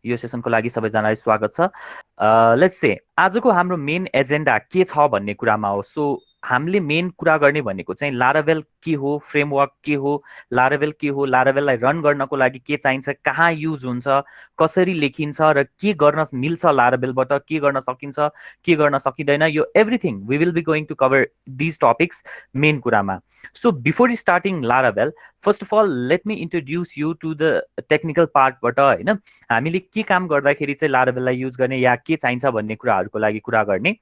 यो सेसनको लागि सबैजनालाई स्वागत छ। लेट्स से आजको हाम्रो मेन एजेन्डा के छ भन्ने कुरामा हो। सो हामीले मेन कुरा गर्ने भनेको चाहिँ लारावेल के हो, फ्रेमवर्क के हो, लारावेललाई रन गर्नको लागि के चाहिन्छ, कहाँ युज हुन्छ, कसरी लेखिन्छ र के गर्न मिल्छ लारावेलबाट, के गर्न सकिन्छ, के गर्न सकिँदैन, यो everything we will be going to cover these topics main कुरामा। So before starting Laravel, first of all let me introduce you to the technical पार्टबाट होइन, हामीले के काम गर्दाखेरि चाहिँ लारावेललाई युज गर्ने या के चाहिन्छ भन्ने कुराहरूको लागि कुरा गर्ने।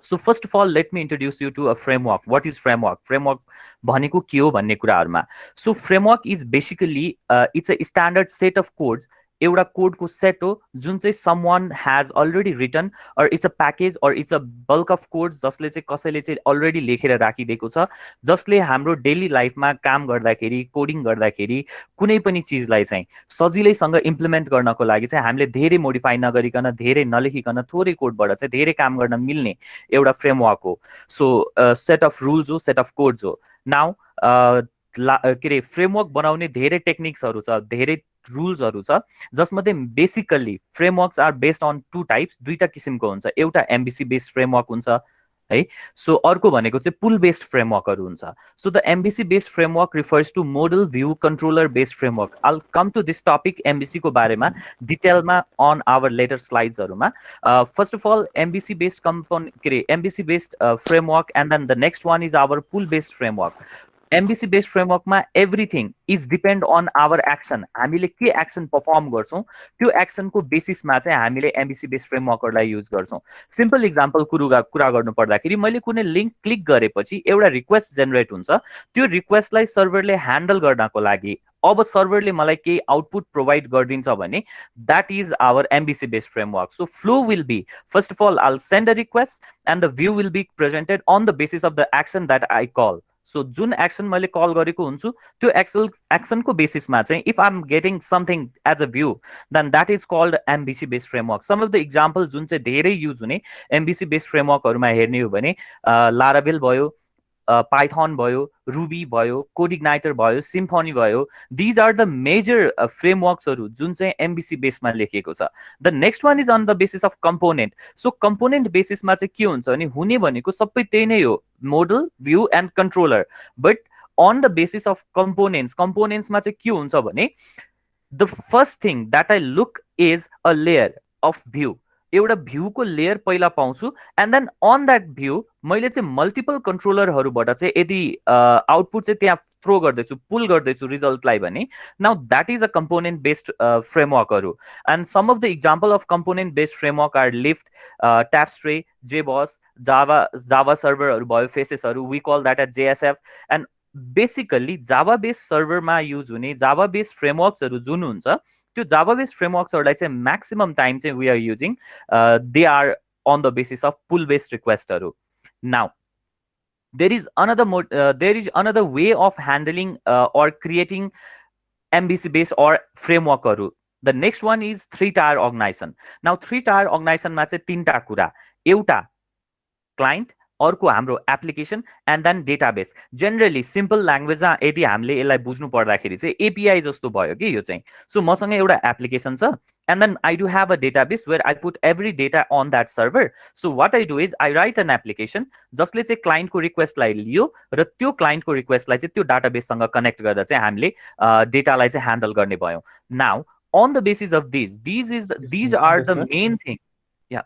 So first of all let me introduce you to a framework. What is framework? Framework भनेको के हो भन्ने कुराहरूमा। So framework is basically it's a standard set of codes, एउटा कोडको सेट हो जुन चाहिँ someone has already written, or it's a package, or it's a bulk of codes जसले चाहिँ कसैले चाहिँ अलरेडी लेखेर राखिदिएको छ, जसले हाम्रो डेली लाइफमा काम गर्दाखेरि, कोडिङ गर्दाखेरि कुनै पनि चिजलाई चाहिँ सजिलैसँग इम्प्लिमेन्ट गर्नको लागि चाहिँ हामीले धेरै मोडिफाई नगरिकन, धेरै नलेखिकन, थोरै कोडबाट चाहिँ धेरै काम गर्न मिल्ने एउटा फ्रेमवर्क हो। सो सेट अफ रुल्स हो, सेट अफ कोड्स हो। नाउ के अरे फ्रेमवर्क बनाउने धेरै टेक्निक्सहरू छ, धेरै रुल्सहरू छ, जसमध्ये basically frameworks are based on two types, दुईटा किसिमको हुन्छ। एउटा एमबिसी बेस्ड फ्रेमवर्क हुन्छ है, सो अर्को भनेको चाहिँ पुल बेस्ड फ्रेमवर्कहरू हुन्छ। So the MVC based framework refers to model view controller based framework. All come to this topic MVC को बारेमा डिटेलमा अन आवर लेटर स्लाइड्सहरूमा। First of all MVC based MVC based framework, and then the next one is our pull based framework. MVC based फ्रेमवर्कमा everything is depend on our action. हामीले के action perform गर्छौँ त्यो एक्सनको बेसिसमा चाहिँ हामीले एमबिसी बेस्ड फ्रेमवर्कहरूलाई युज गर्छौँ। सिम्पल इक्जाम्पल कुरा गर्नु पर्दाखेरि मैले कुनै लिङ्क क्लिक गरेपछि एउटा रिक्वेस्ट जेनेरेट हुन्छ। त्यो रिक्वेस्टलाई सर्भरले ह्यान्डल गर्नको लागि अब सर्भरले मलाई केही आउटपुट प्रोभाइड गरिदिन्छ भने that is our MVC based framework. So flow will be, first of all I'll send a request and the view will be presented on the basis of the action that I call. So जुन action मैले call गरेको हुन्छु त्यो एक्सनको बेसिसमा चाहिँ if I am getting something as a view then that is called MVC based framework. Some of the example जुन चाहिँ धेरै युज हुने एमबिसी बेस्ड फ्रेमवर्कहरूमा हेर्ने हो भने लारावेल भयो, पाइथन भयो, रुबी भयो, कोडिग्नाइटर भयो, सिम्फनी भयो। दिज आर द मेजर फ्रेमवर्क्सहरू जुन चाहिँ एमबिसी बेसमा लेखिएको छ। The next one is on the basis of component. So component बेसिसमा चाहिँ के हुन्छ भने हुने भनेको सबै त्यही नै हो, model, view and controller. But on the basis of कम्पोनेन्ट्समा चाहिँ के हुन्छ भने the first thing that I look is a layer of view. एउटा भ्यूको लेयर पहिला पाउँछु, and then on that view मैले चाहिँ मल्टिपल कन्ट्रोलरहरूबाट चाहिँ यदि आउटपुट चाहिँ त्यहाँ थ्रो गर्दैछु, पुल गर्दैछु रिजल्टलाई भने now that is a component based फ्रेमवर्कहरू। And some of the example of component based framework are Lift, Tapestry, JBoss, Java सर्भरहरू भयो, फेसेसहरू, we call that at JSF. And basically Java based सर्भरमा युज हुने जावा बेस्ड फ्रेमवर्क्सहरू जुन हुन्छ त्यो जावा बेस्ड फ्रेमवर्क्सहरूलाई चाहिँ म्याक्सिमम टाइम चाहिँ we are using, they are on the basis of pull based रिक्वेस्टहरू। Now there is another way of handling or creating MVC based or framework. The next one is 3-tier organization. Now 3-tier organization मा चाहिँ तीनटा कुरा, एउटा client, अर्को हाम्रो application, and then database. Generally simple ल्याङ्ग्वेजमा यदि हामीले यसलाई बुझ्नु पर्दाखेरि चाहिँ एपिआई जस्तो भयो कि यो चाहिँ। सो मसँग एउटा एप्लिकेसन छ, and then I do have a database where I put every data on that server. So what I do is I write an application जसले चाहिँ क्लाइन्टको रिक्वेस्टलाई लियो र त्यो क्लाइन्टको रिक्वेस्टलाई चाहिँ त्यो डाटाबेससँग कनेक्ट गर्दा चाहिँ हामीले डेटालाई चाहिँ ह्यान्डल गर्ने भयो। Now on the basis of these are the main thing. Yeah.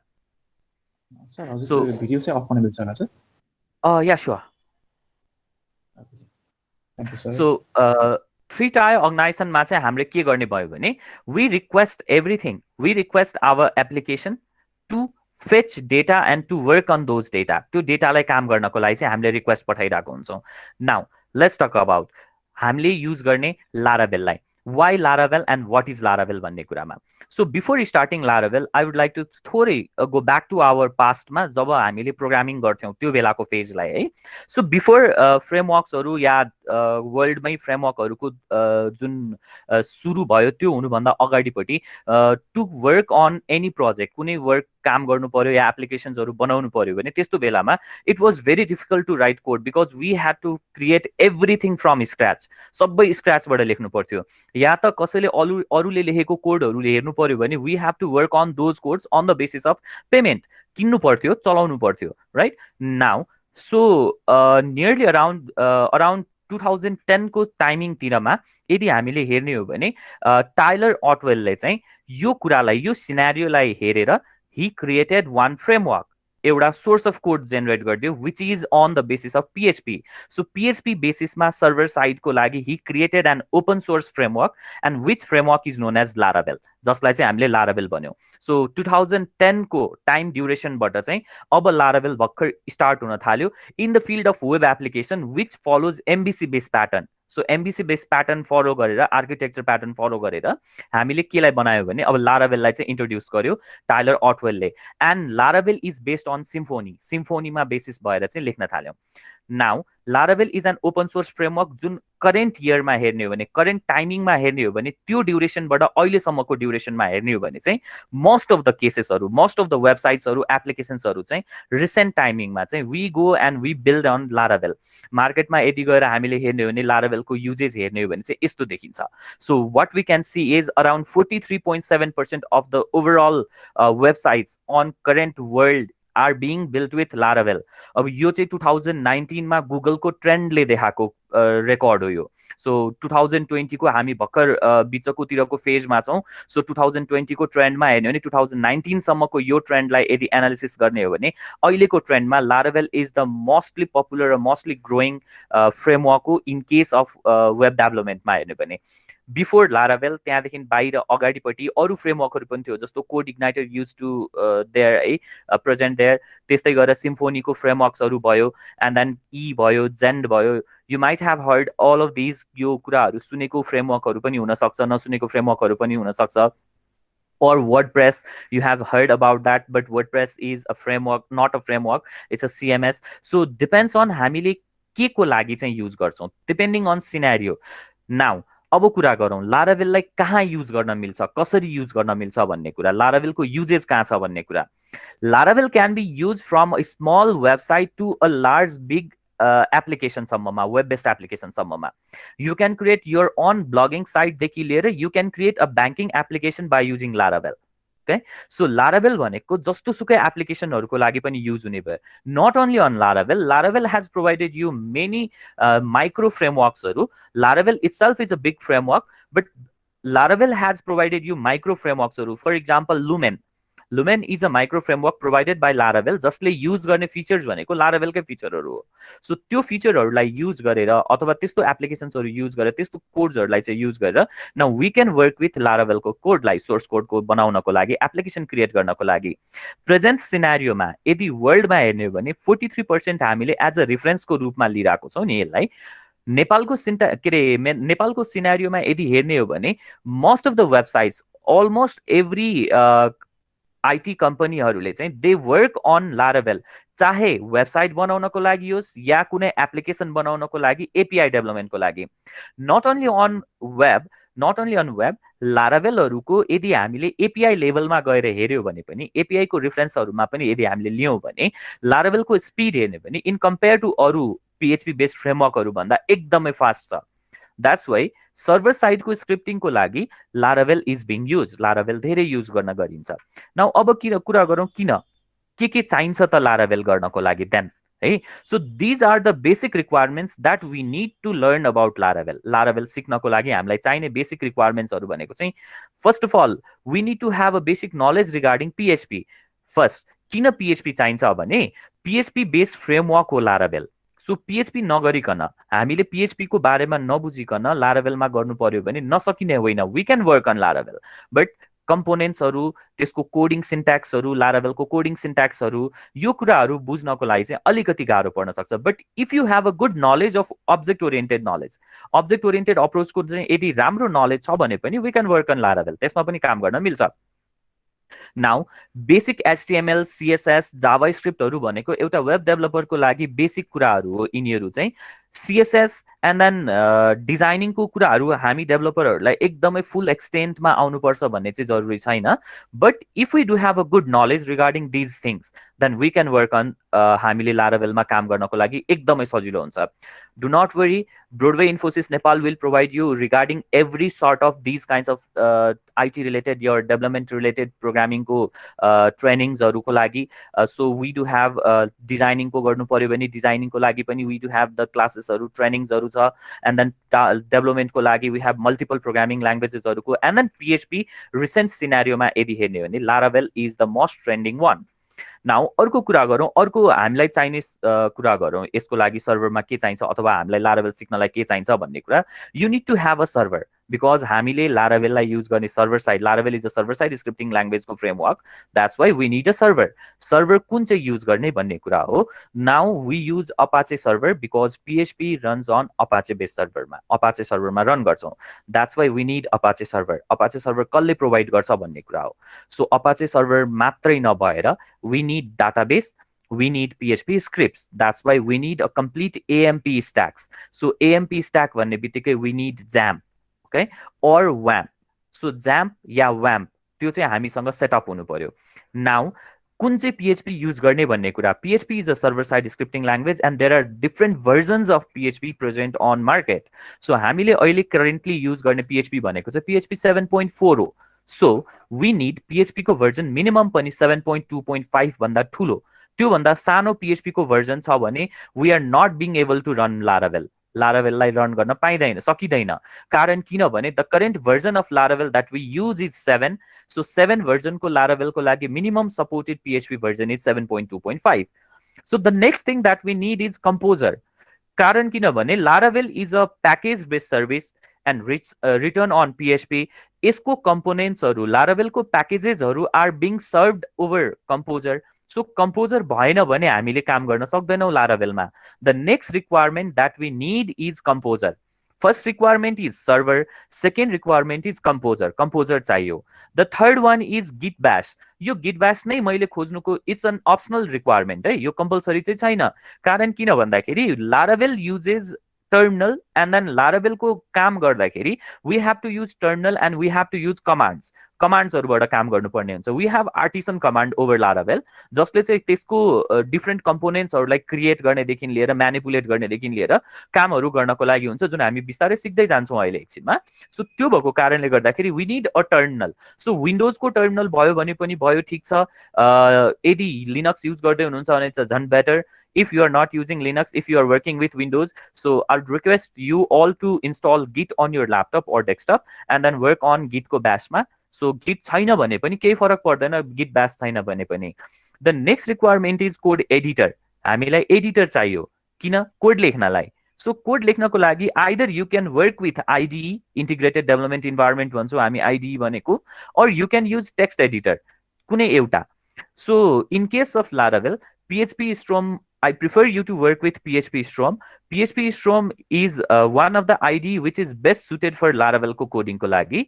Sir, so video say off करने मिल सकता है? Yeah, sure. Okay, thank you, sir. So 3-tier organization मा चाहिँ हामीले के गर्ने भयो भने we request everything. We request our application to fetch data and to work on those data. त्यो डेटालाई काम गर्नको लागि चाहिँ हामीले रिक्वेस्ट पठाइरहेको हुन्छौँ। Now let's talk about हामीले युज गर्ने लारावेललाई। Why Laravel and what is Laravel भन्ने कुरामा। So before starting Laravel, I would like to थोरै go back to our past मा जब हामीले प्रोग्रामिङ गर्थ्यौँ त्यो बेलाको फेजलाई है। So before फ्रेमवर्क्सहरू या वर्ल्डमै फ्रेमवर्कहरूको जुन सुरु भयो त्यो हुनुभन्दा अगाडिपट्टि to work on any project, कुनै वर्क काम गर्नु पर्यो या एप्लिकेसन्सहरू बनाउनु पर्यो भने त्यस्तो बेलामा it was very difficult to write code because we had to create everything from scratch, सबै स्क्रचबाट लेख्नु पर्थ्यो। या त कसैले अरूले लेखेको कोडहरूले हेर्नु पर्यो भने we have to work on those codes on the basis of payment, किन्नु पर्थ्यो, चलाउनु पर्थ्यो, right now. So nearly around 2010 को टाइमिङतिरमा यदि हामीले हेर्ने हो भने टाइलर अटवेलले चाहिँ यो कुरालाई, यो सिनारियोलाई हेरेर ही क्रिएटेड वान फ्रेमवर्क, एउटा सोर्स अफ कोड जेनेरेट गरिदियो which is on the basis of PHP. So PHP बेसिसमा सर्भर साइडको लागि he created an open source framework and which framework is known as Laravel, जसलाई चाहिँ हामीले Laravel भन्यौँ। So 2010 को टाइम ड्युरेसनबाट चाहिँ अब लारावेल भर्खर स्टार्ट हुन थाल्यो in the field of web application which follows MVC based pattern. So MVC based pattern follow गरेर, आर्किटेक्चर प्याटर्न फलो गरेर हामीले केलाई बनायो भने अब लारावेललाई चाहिँ इन्ट्रोड्युस गर्यो टाइलर अटवेलले। And Laravel is based on Symfony, सिम्फोनीमा बेसिस भएर चाहिँ लेख्न थाल्यौँ। Now Laravel is an open source framework जुन करेन्ट इयरमा हेर्ने हो भने, करेन्ट टाइमिङमा हेर्ने हो भने, त्यो ड्युरेसनबाट अहिलेसम्मको ड्युरेसनमा हेर्ने हो भने चाहिँ मोस्ट अफ द केसेसहरू, मोस्ट अफ द वेबसाइट्सहरू, एप्लिकेसन्सहरू चाहिँ रिसेन्ट टाइमिङमा चाहिँ we go and we build on Laravel. मार्केटमा यदि गएर हामीले हेर्ने हो भने लारावेलको युजेज हेर्ने हो भने चाहिँ यस्तो देखिन्छ। So what we can see is around 43.7% of the overall websites on current world are being built with Laravel. अब यो चाहिँ 2019 मा गुगलको ट्रेन्डले देखाएको रेकर्ड हो यो। सो 2020 को हामी भर्खर बिचकोतिरको फेजमा छौँ। सो 2020 को ट्रेन्डमा हेर्ने हो भने 2019 सम्मको यो ट्रेन्डलाई यदि एनालिसिस गर्ने हो भने अहिलेको ट्रेन्डमा Laravel is the mostly popular र मोस्टली ग्रोइङ फ्रेमवर्क हो इन केस अफ वेब डेभलपमेन्टमा हेर्ने भने। बिफोर लारावेल त्यहाँदेखि बाहिर अगाडिपट्टि अरू फ्रेमवर्कहरू पनि थियो, जस्तो CodeIgniter use to there है प्रेजेन्ट देयर, त्यस्तै गरेर सिम्फोनीको फ्रेमवर्क्सहरू भयो, एन्ड देन ई भयो, जेन्ड भयो। You might have heard all of these, यो कुराहरू सुनेको फ्रेमवर्कहरू पनि हुनसक्छ, नसुनेको फ्रेमवर्कहरू पनि हुनसक्छ। Or WordPress, you have heard about that, but WordPress is a framework, not a framework, it's a CMS. So depends on हामीले के को लागि चाहिँ युज गर्छौँ, डिपेन्डिङ अन सिनारियो। नाउ अब कुरा गरौँ लारावेललाई कहाँ युज गर्न मिल्छ, कसरी युज गर्न मिल्छ भन्ने कुरा, लारावेलको युजेज कहाँ छ भन्ने कुरा। Laravel can be use from a small website to a large big एप्लिकेसनसम्ममा, वेब बेस्ड एप्लिकेसनसम्ममा। You can create your own blogging साइटदेखि लिएर you can create a banking application by using Laravel. Okay, so Laravel भनेको जस्तो सुकै एप्लिकेसनहरूको लागि पनि युज हुने भयो। Not only on Laravel, Laravel has provided you many micro फ्रेमवर्क्सहरू। Laravel itself is a big framework, but Laravel has provided you micro फ्रेमवर्क्सहरू। For example Lumen, Lumen is a micro framework provided by Laravel, जसले use गर्ने features भनेको लारावेलकै फिचरहरू हो। So त्यो फिचरहरूलाई use गरेर अथवा त्यस्तो एप्लिकेसन्सहरू युज गरेर, त्यस्तो कोड्सहरूलाई चाहिँ युज गरेर now we can work with लारावेलको कोडलाई, सोर्स कोडको बनाउनको लागि, एप्लिकेसन क्रिएट गर्नको लागि। प्रेजेन्ट सिनारियोमा यदि वर्ल्डमा हेर्ने हो भने 43% हामीले एज अ रेफरेन्सको रूपमा लिइरहेको छौँ नि यसलाई। नेपालको नेपालको सिनारियोमा यदि हेर्ने हो भने most of the websites, almost every IT कम्पनीहरूले चाहिँ दे वर्क अन लारावेल, चाहे वेबसाइट बनाउनको लागि होस् या कुनै एप्लिकेसन बनाउनको लागि, एपिआई डेभलपमेन्टको लागि। नट ओन्ली अन वेब, लारावेलहरूको यदि हामीले एपिआई लेभलमा गएर हेऱ्यौँ भने पनि, एपिआईको रेफरेन्सहरूमा पनि यदि हामीले लियौँ भने लारावेलको स्पिड हेर्ने भने इन कम्पेयर टु अरू पिएचपी बेस्ड फ्रेमवर्कहरू भन्दा एकदमै फास्ट छ। द्याट्स वाइ सर्भर साइडको स्क्रिप्टिङको लागि Laravel is being use, Laravel धेरै युज गर्न गरिन्छ। नाउ अब कुरा गरौँ किन के चाहिन्छ त लारावेल गर्नको लागि देन है। So these are the basic requirements that we need to learn about Laravel. Laravel सिक्नको लागि हामीलाई चाहिने बेसिक रिक्वायरमेन्ट्सहरू भनेको चाहिँ first of all we need to have a basic knowledge regarding PHP. First किन पिएचपी चाहिन्छ भने पिएचपी बेस्ड फ्रेमवर्क हो लारावेल। सो पिएचपी नगरिकन, हामीले पिएचपीको बारेमा नबुझिकन लारावेलमा गर्नु पर्यो भने नसकिने होइन। We can work on Laravel, but कम्पोनेन्ट्सहरू, त्यसको कोडिङ सिन्ट्याक्सहरू, लारावेलको कोडिङ सिन्ट्याक्सहरू, यो कुराहरू बुझ्नको लागि चाहिँ अलिकति गाह्रो पर्न सक्छ। But if you have a good knowledge of object oriented knowledge, object oriented अप्रोचको चाहिँ यदि राम्रो नलेज छ भने पनि we can work on Laravel, त्यसमा पनि काम गर्न मिल्छ। Now basic HTML, CSS, Java स्क्रिप्टहरू भनेको एउटा वेब डेभलपरको लागि बेसिक कुराहरू हो। यिनीहरू चाहिँ CSS एन्ड देन डिजाइनिङको कुराहरू हामी डेभलपरहरूलाई एकदमै फुल एक्सटेन्टमा आउनुपर्छ भन्ने चाहिँ जरुरी छैन. But if we do have a good knowledge regarding these things then we can work on हामीले लाराभेलमा काम गर्नको लागि एकदमै सजिलो हुन्छ. Do not worry, Broadway Infosys Nepal will provide you regarding every sort of these kinds of IT related या development related प्रोग्रामिङको ट्रेनिङ्सहरूको लागि. सो वी डु हेभ डिजाइनिङको गर्नु पऱ्यो भने डिजाइनिङको लागि पनि वी डु हेभ द क्लासेसहरू ट्रेनिङ्सहरू छ. एन्ड देन डेभलपमेन्टको लागि वी हेभ मल्टिपल प्रोग्रामिङ ल्याङ्ग्वेजेसहरूको. एन्ड देन PHP रिसेन्ट सिनारियोमा यदि हेर्ने हो भने Laravel is the most trending one. Now अर्को कुरा गरौँ, अर्को हामीलाई चाहिने कुरा गरौँ, यसको लागि सर्भरमा के चाहिन्छ अथवा हामीलाई लाराभेल सिक्नलाई के चाहिन्छ भन्ने कुरा. You need to have a server, because हामीले लाराभेललाई युज गर्ने server side, Laravel is a server side scripting ल्याङ्ग्वेजको framework. That's why we need a server. Server कुन चाहिँ युज गर्ने भन्ने कुरा हो. Now we use Apache server because PHP runs on Apache base सर्भरमा, अपाचे सर्भरमा रन गर्छौँ. That's why we need Apache server. Apache server कसले प्रोभाइड गर्छ भन्ने कुरा हो. सो अपाचे सर्भर मात्रै नभएर we need database, we need PHP scripts. That's why we need a complete AMP stacks. So AMP stack भन्ने बित्तिकै we need XAMPP, okay, or WAMP. So XAMPP yeah WAMP त्यो चाहिँ हामीसँग setup हुनु पर्यो. Now कुन चाहिँ PHP युज गर्ने भन्ने कुरा. PHP is a server side scripting language and there are different versions of PHP present on market. So हामीले अहिले currently युज गर्ने PHP भनेको चाहिँ PHP 7.4 हो. So we need PHP को भर्जन मिनिमम पनि 7.2.5 भन्दा ठुलो. त्यो भन्दा सानो PHP को भर्जन छ भने we are not being able to run Laravel. लाराभेललाई रन गर्न पाइँदैन, सकिँदैन. कारण किनभने the current version of Laravel that we use is 7. So 7 भर्जनको लाराभेलको लागि minimum supported PHP version is 7.2.5. So the next thing that we need is composer. कारण किनभने Laravel is a package based service and return on PHP. यसको कम्पोनेन्ट्सहरू, लाराभेलको प्याकेजेसहरू are being served over composer. So composer भएन भने हामीले काम गर्न सक्दैनौँ लाराभेलमा. The next requirement that we need is composer. First requirement is server, second requirement is composer. Composer चाहियो. The third one is Git Bash. यो गिट ब्यास नै मैले खोज्नुको इट्स एन अप्सनल रिक्वायरमेन्ट है, यो कम्पलसरी चाहिँ छैन. कारण किन भन्दाखेरि Laravel uses terminal and then लाराभेलको काम गर्दाखेरि we have to use terminal and we have to use commands. कमान्ड्सहरूबाट काम गर्नुपर्ने हुन्छ. We have artisan command over Laravel जसले चाहिँ त्यसको डिफ्रेन्ट कम्पोनेन्ट्सहरूलाई क्रिएट गर्नेदेखि लिएर म्यानिपुलेट गर्नेदेखि लिएर कामहरू गर्नको लागि हुन्छ, जुन हामी बिस्तारै सिक्दै जान्छौँ अहिले एकछिनमा. सो त्यो भएको कारणले गर्दाखेरि we need a terminal. So विन्डोजको टर्मिनल भयो भने पनि भयो, ठिक छ. यदि लिनक्स युज गर्दै हुनुहुन्छ भने त झन् better. If you are not using Linux, if you are working with Windows, so I'd request you all to install Git on your laptop or desktop and then work on Git को bash मा. So Git छैन भने पनि केही फरक पर्दैन, Git bash छैन भने पनि. The next requirement is code editor. हामीलाई एडिटर चाहियो. किन? कोड लेख्नलाई. सो कोड लेख्नको लागि either you can work with IDE, integrated development environment भन्छौँ हामी IDE भनेको, or you can use text editor, कुनै एउटा. So in case of Laravel, PHP Storm, I prefer you to work with PHP Storm. PHP Storm is one of the IDE which is best suited for Laravel को coding को लागि.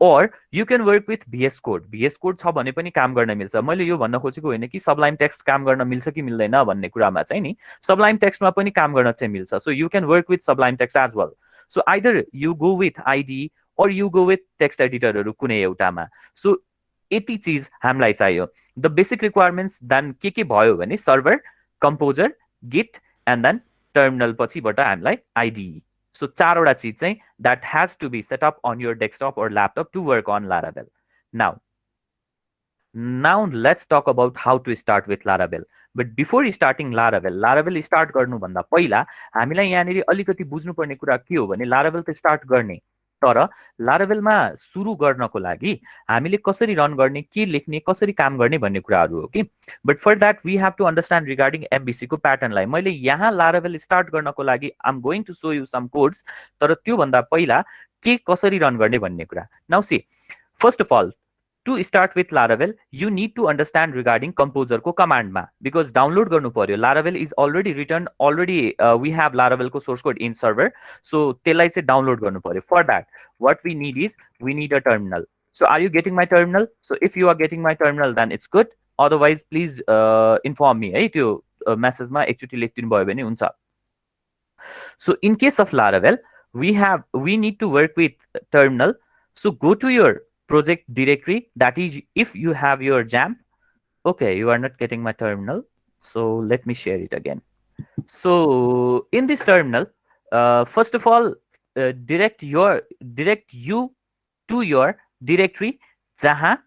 Or you can work with VS Code. VS Code छ भने पनि काम गर्न मिल्छ. मैले यो भन्न खोजेको होइन कि सबलाइम टेक्स्ट काम गर्न मिल्छ कि मिल्दैन भन्ने कुरामा चाहिँ नि, सबलाइम टेक्स्टमा पनि काम गर्न चाहिँ मिल्छ. So you can work with Sublime Text as well. So either you go with IDE or you go with text एडिटरहरू कुनै एउटामा. सो यति चिज हामीलाई चाहियो. द बेसिक रिक्वायरमेन्ट्स देन के भयो भने server, composer, git and then terminal पछिबाट हामीलाई IDE. सो चारवटा चिज चाहिँ that has to be set up on your desktop or laptop to work on Laravel. Now let's talk about how to start with Laravel. But before starting Laravel start गर्नुभन्दा पहिला हामीलाई यहाँनिर अलिकति बुझ्नुपर्ने कुरा के हो भने Laravel त स्टार्ट गर्ने, तर लाराभेलमा सुरु गर्नको लागि हामीले कसरी रन गर्ने, के लेख्ने, कसरी काम गर्ने भन्ने कुराहरू हो कि. But for that we have to understand regarding MVC को प्याटर्नलाई. मैले यहाँ लाराभेल स्टार्ट गर्नको लागि I am going to show you some codes, तर त्योभन्दा पहिला के कसरी रन गर्ने भन्ने कुरा. Now see, first of all to start with Laravel, you need to understand regarding composer को command मा, because download गर्नु पर्यो. Laravel is already written, already we have Laravel को source code in server, so त्यसलाई चाहिँ download गर्नु पर्यो. For that, what we need is we need a terminal. So are you getting my terminal? So if you are getting my terminal, then it's good. Otherwise, please inform me. है त्यो message मा एकचोटि लेखिदिनु भयो भने हुन्छ. So in case of Laravel, we need to work with terminal. So go to your project directory. That is, if you have your XAMPP. Okay, you are not getting my terminal. So let me share it again. So in this terminal, first of all, direct you to your directory jaha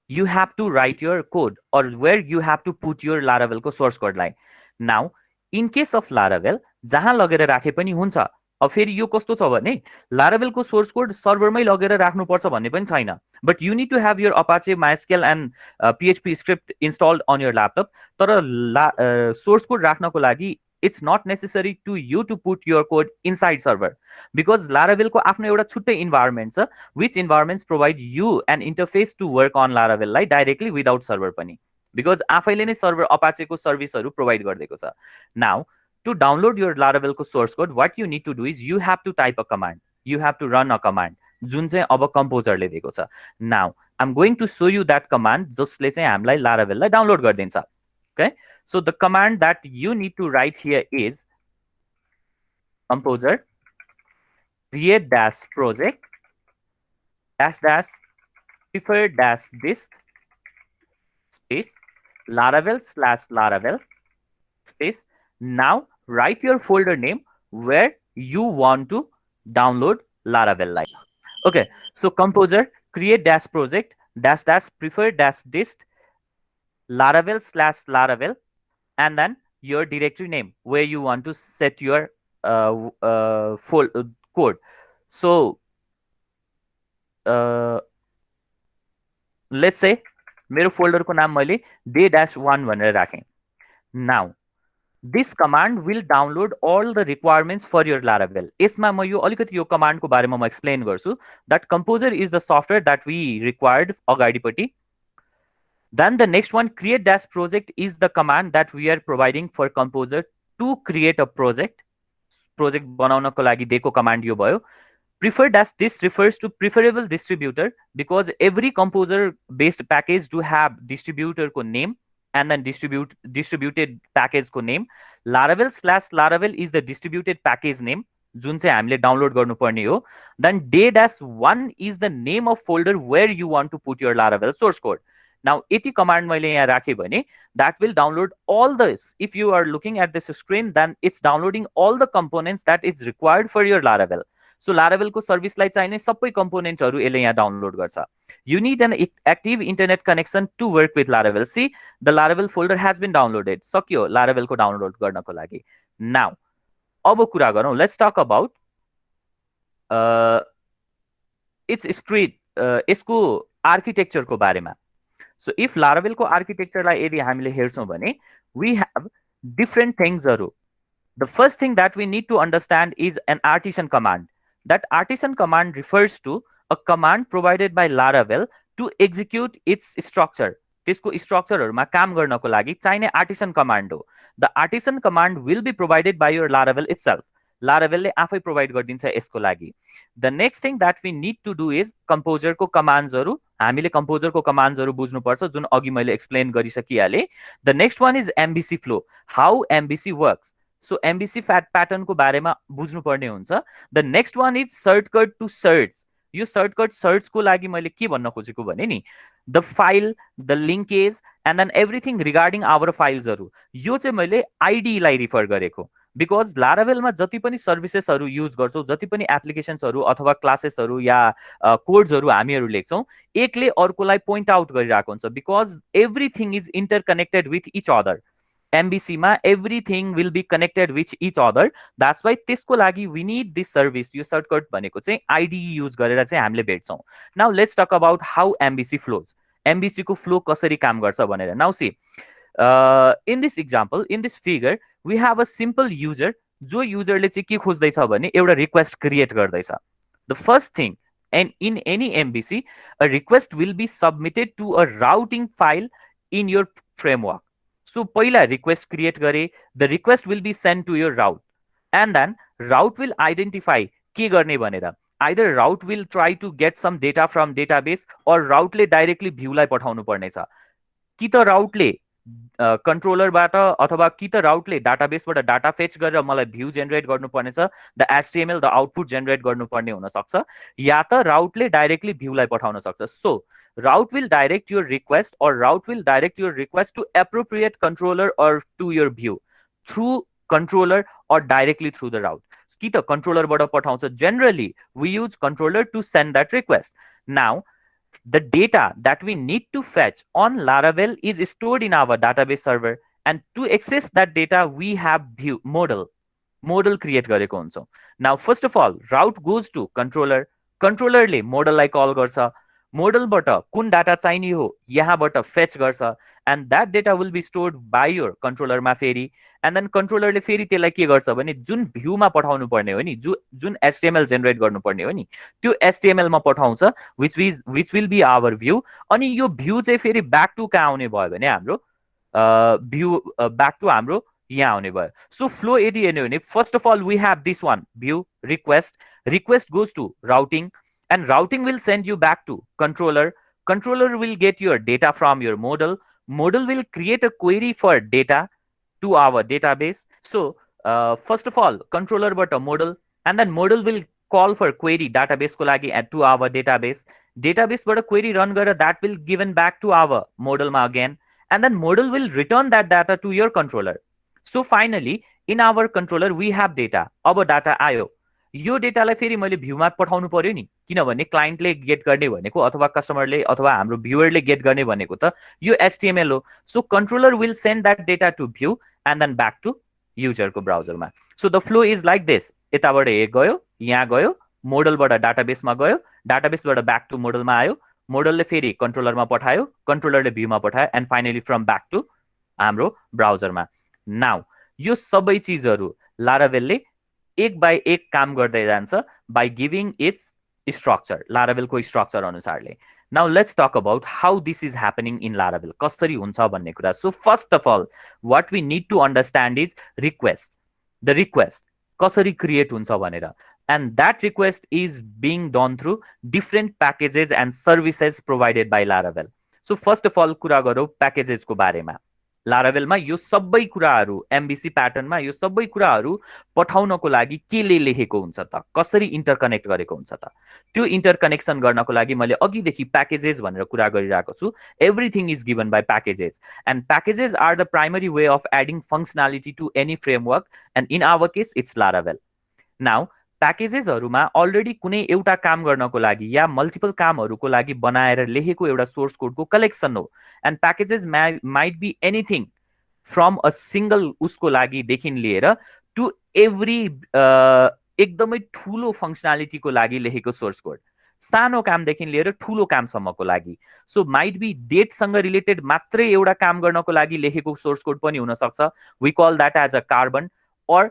you have to write your code, or where you have to put your Laravel को source code line. Now, in case of Laravel, जहाँ लगेर राखे पनि हुन्छ. अब फेरि यो कस्तो छ भने Laravel को source code सर्भरमै लगेर राख्नुपर्छ भन्ने पनि छैन. But you need to have your Apache, MySQL and PHP script installed on your laptop. तर source code राख्नको लागि it's not necessary to you to put your code inside server, because Laravel को आफ्नो एउटा छुट्टै environment छ, which environments provide you an interface to work on Laravel लाई directly without server पनि, because आफैले नै server Apache को सर्भिसहरु provide गरिदिएको छ. Now, to download your Laravel को source code, what you need to do is you have to type a command. You have to run a command जुन चाहिँ अब composer ले दिएको छ. Now, I'm going to show you that command जसले चाहिँ हामीलाई Laravel लाई download गरिदिन्छ. Okay? So the command that you need to write here is composer create dash project dash prefer dash dist space Laravel space. Now write your folder name where you want to download Laravel line. Okay, so composer create dash project dash prefer dash dist Laravel and then your directory name where you want to set your code. So let's say मेरो folder को नाम मैले day-1 भनेर राखेँ. Now this command will download all the requirements for your Laravel. यसमा म यो अलिकति यो command को बारेमा म explain गर्छु. That composer is the software that we required अगाडिपट्टि. Then the next one, create dash project, is the command that we are providing for composer to create a project. Project बनाउनको लागि दिएको command यो भयो. Prefer dash dist refers to preferable distributor, because every composer based package do have distributor को name and then distributed package को name. Laravel is the distributed package name जुन चाहिँ हामीले डाउनलोड गर्नुपर्ने हो. Then day-1 is the name of folder where you want to put your Laravel source code. Now, यति command मैले यहाँ राखे भने that will download all this. If you are looking at this screen, then it's downloading all the components that is required for your Laravel. So Laravel को service लाई चाहिने सबै कम्पोनेन्टहरु यसले यहाँ डाउनलोड गर्छ. You need an active internet connection to work with Laravel. See, the Laravel folder has been downloaded. सक्यो Laravel को download गर्नको लागि. Now, अब कुरा गरौँ. Let's talk about its script, यसको आर्किटेक्चर को बारेमा. So if Laravel को आर्किटेक्चर लाई यदि हामीले हेर्छौं भने we have different things. The first thing that we need to understand is an artisan command. That artisan command refers to a command provided by Laravel to execute its structure. त्यसको स्ट्रक्चरहरुमा काम गर्नको लागि चाहिने artisan command हो. The artisan command will be provided by your Laravel itself. Laravel ले आफै provide गरिदिन्छ यसको लागि. The next thing that we need to do is composer को commands हरु. हामीले composer को commands हरु बुझ्नु पर्छ जुन अघि मैले explain गरिसकिहाले. The next one is MVC flow. How MVC works. So MVC pattern को बारेमा बुझ्नु पर्ने हुन्छ. The next one is shortcut to search. यो shortcut search को लागि मैले के भन्न खोजेको भने नि, the file, the linkage and then everything regarding our files हरु. यो चाहिँ मैले ID लाई रिफर गरेको. Because Laravel मा जति पनि सर्भिसेस हरु युज गर्छौ, जति पनि एप्लिकेशन्स हरु अथवा क्लासेस हरु या कोड्स हरु हामीहरु लेख्छौं, एकले अर्कोलाई पोइन्ट आउट गरिरहेको हुन्छ. Because everything is interconnected with each other. MVC मा everything will be connected with each other. That's why त्यसको लागि we need this service. यो सर्टकट भनेको चाहिँ ID युज गरेर चाहिँ हामीले भेट्छौं. Now let's talk about how MVC flows. MVC को फ्लो कसरी काम गर्छ भनेर. Now see, in this example, in this figure, we have a simple user. जो युजरले चाहिँ के खोज्दैछ भने एउटा रिक्वेस्ट क्रिएट गर्दैछ. The first thing, and in any MVC, a request will be submitted to a routing file in your framework. So पहिला request create गरे, the request will be sent to your route, and then route will identify के गर्ने भनेर. Either route will try to get some data from database or route ले directly view लाई पठाउनु पर्ने छ. कि त route ले कन्ट्रोलरबाट अथवा कि त राउटले डाटाबेसबाट डाटा फेच गरेर मलाई भ्यू जेनेरेट गर्नुपर्ने छ, the HTML the output generate गर्नुपर्ने हुनसक्छ, या त राउटले डाइरेक्टली भ्यूलाई पठाउन सक्छ. So route will direct your request or route will direct your request to appropriate controller or to your view through controller or directly through the route. कि त कन्ट्रोलरबाट पठाउँछ. Generally we use controller to send that request. Now the data that we need to fetch on Laravel is stored in our database server, and to access that data we have view model create गरेको हुन्छौँ. Now first of all route goes to controller. कन्ट्रोलरले मोडललाई call गर्छ. मोडलबाट कुन data चाहिने हो यहाँबाट फेच गर्छ, and that data will be stored by your कन्ट्रोलरमा फेरि, एन्ड देन कन्ट्रोलरले फेरि त्यसलाई के गर्छ भने जुन भ्यूमा पठाउनु पर्ने हो नि, जुन एचटिएमएल जेनेरेट गर्नुपर्ने हो नि, त्यो एचटिएमएलमा पठाउँछ, which will be our view. अनि यो भ्यू चाहिँ फेरि ब्याक टु कहाँ आउने भयो भने हाम्रो भ्यू ब्याक टु हाम्रो यहाँ आउने भयो. सो फ्लो यदि हेर्ने हो भने first of all we have this one view request goes to routing, and routing will send you back to controller will get your data from your model will create a query for data to our database. So first of all controller but a model, and then model will call for query database ko lagi and to our database but a query run gara, that will given back to our model ma again, and then model will return that data to your controller. So finally in our controller we have data. अब data आयो, यो डेटालाई फेरि मैले भ्यूमा पठाउनु पर्यो नि, किनभने क्लाइन्टले get गर्ने भनेको अथवा कस्टमरले अथवा हाम्रो भ्युअरले गेट गर्ने भनेको त यो एचटिएमएल हो. So controller will send that data to view and then back to युजरको ब्राउजरमा. So the flow is like this. यताबाट गयो, यहाँ गयो, मोडलबाट डाटाबेसमा गयो, डाटाबेसबाट ब्याक टु मोडलमा आयो, मोडलले फेरि कन्ट्रोलरमा पठायो, कन्ट्रोलरले भ्यूमा पठायो, and finally from back to हाम्रो ब्राउजरमा. नाउ यो सबै चिजहरू लारावेलले एक बाई एक काम गर्दै जान्छ by giving its structure, लारावेलको स्ट्रक्चर अनुसारले. Now let's talk about how this is happening in Laravel. कसरी हुन्छ भन्ने कुरा. So first of all what we need to understand is request. The request कसरी create हुन्छ भनेर, and that request is being done through different packages and services provided by Laravel. So first of all कुरा गरौँ packages को बारेमा. लारावेलमा यो सबै कुराहरू एमबीसी प्याटर्नमा यो सबै कुराहरू पठाउनको लागि केले लेखेको हुन्छ त, कसरी इन्टरकनेक्ट गरेको हुन्छ त. त्यो इन्टरकनेक्सन गर्नको लागि मैले अघिदेखि प्याकेजेस भनेर कुरा गरिरहेको छु. Everything is given by packages, and packages are the primary way of adding functionality to any framework, and in our case it's Laravel. Now प्याकेजेसहरूमा अलरेडी कुनै एउटा काम गर्नको लागि या मल्टिपल कामहरूको लागि बनाएर लेखेको एउटा सोर्स कोडको कलेक्सन हो. And packages might be anything from a single उसको लागि देखि लिएर टु एभ्री एकदमै ठुलो फङ्सनालिटीको लागि लेखेको सोर्स कोड, सानो कामदेखि लिएर ठुलो कामसम्मको लागि. सो माइट बी डेटसँग रिलेटेड मात्रै एउटा काम गर्नको लागि लेखेको सोर्स कोड पनि हुनसक्छ. We call that as a Carbon. Or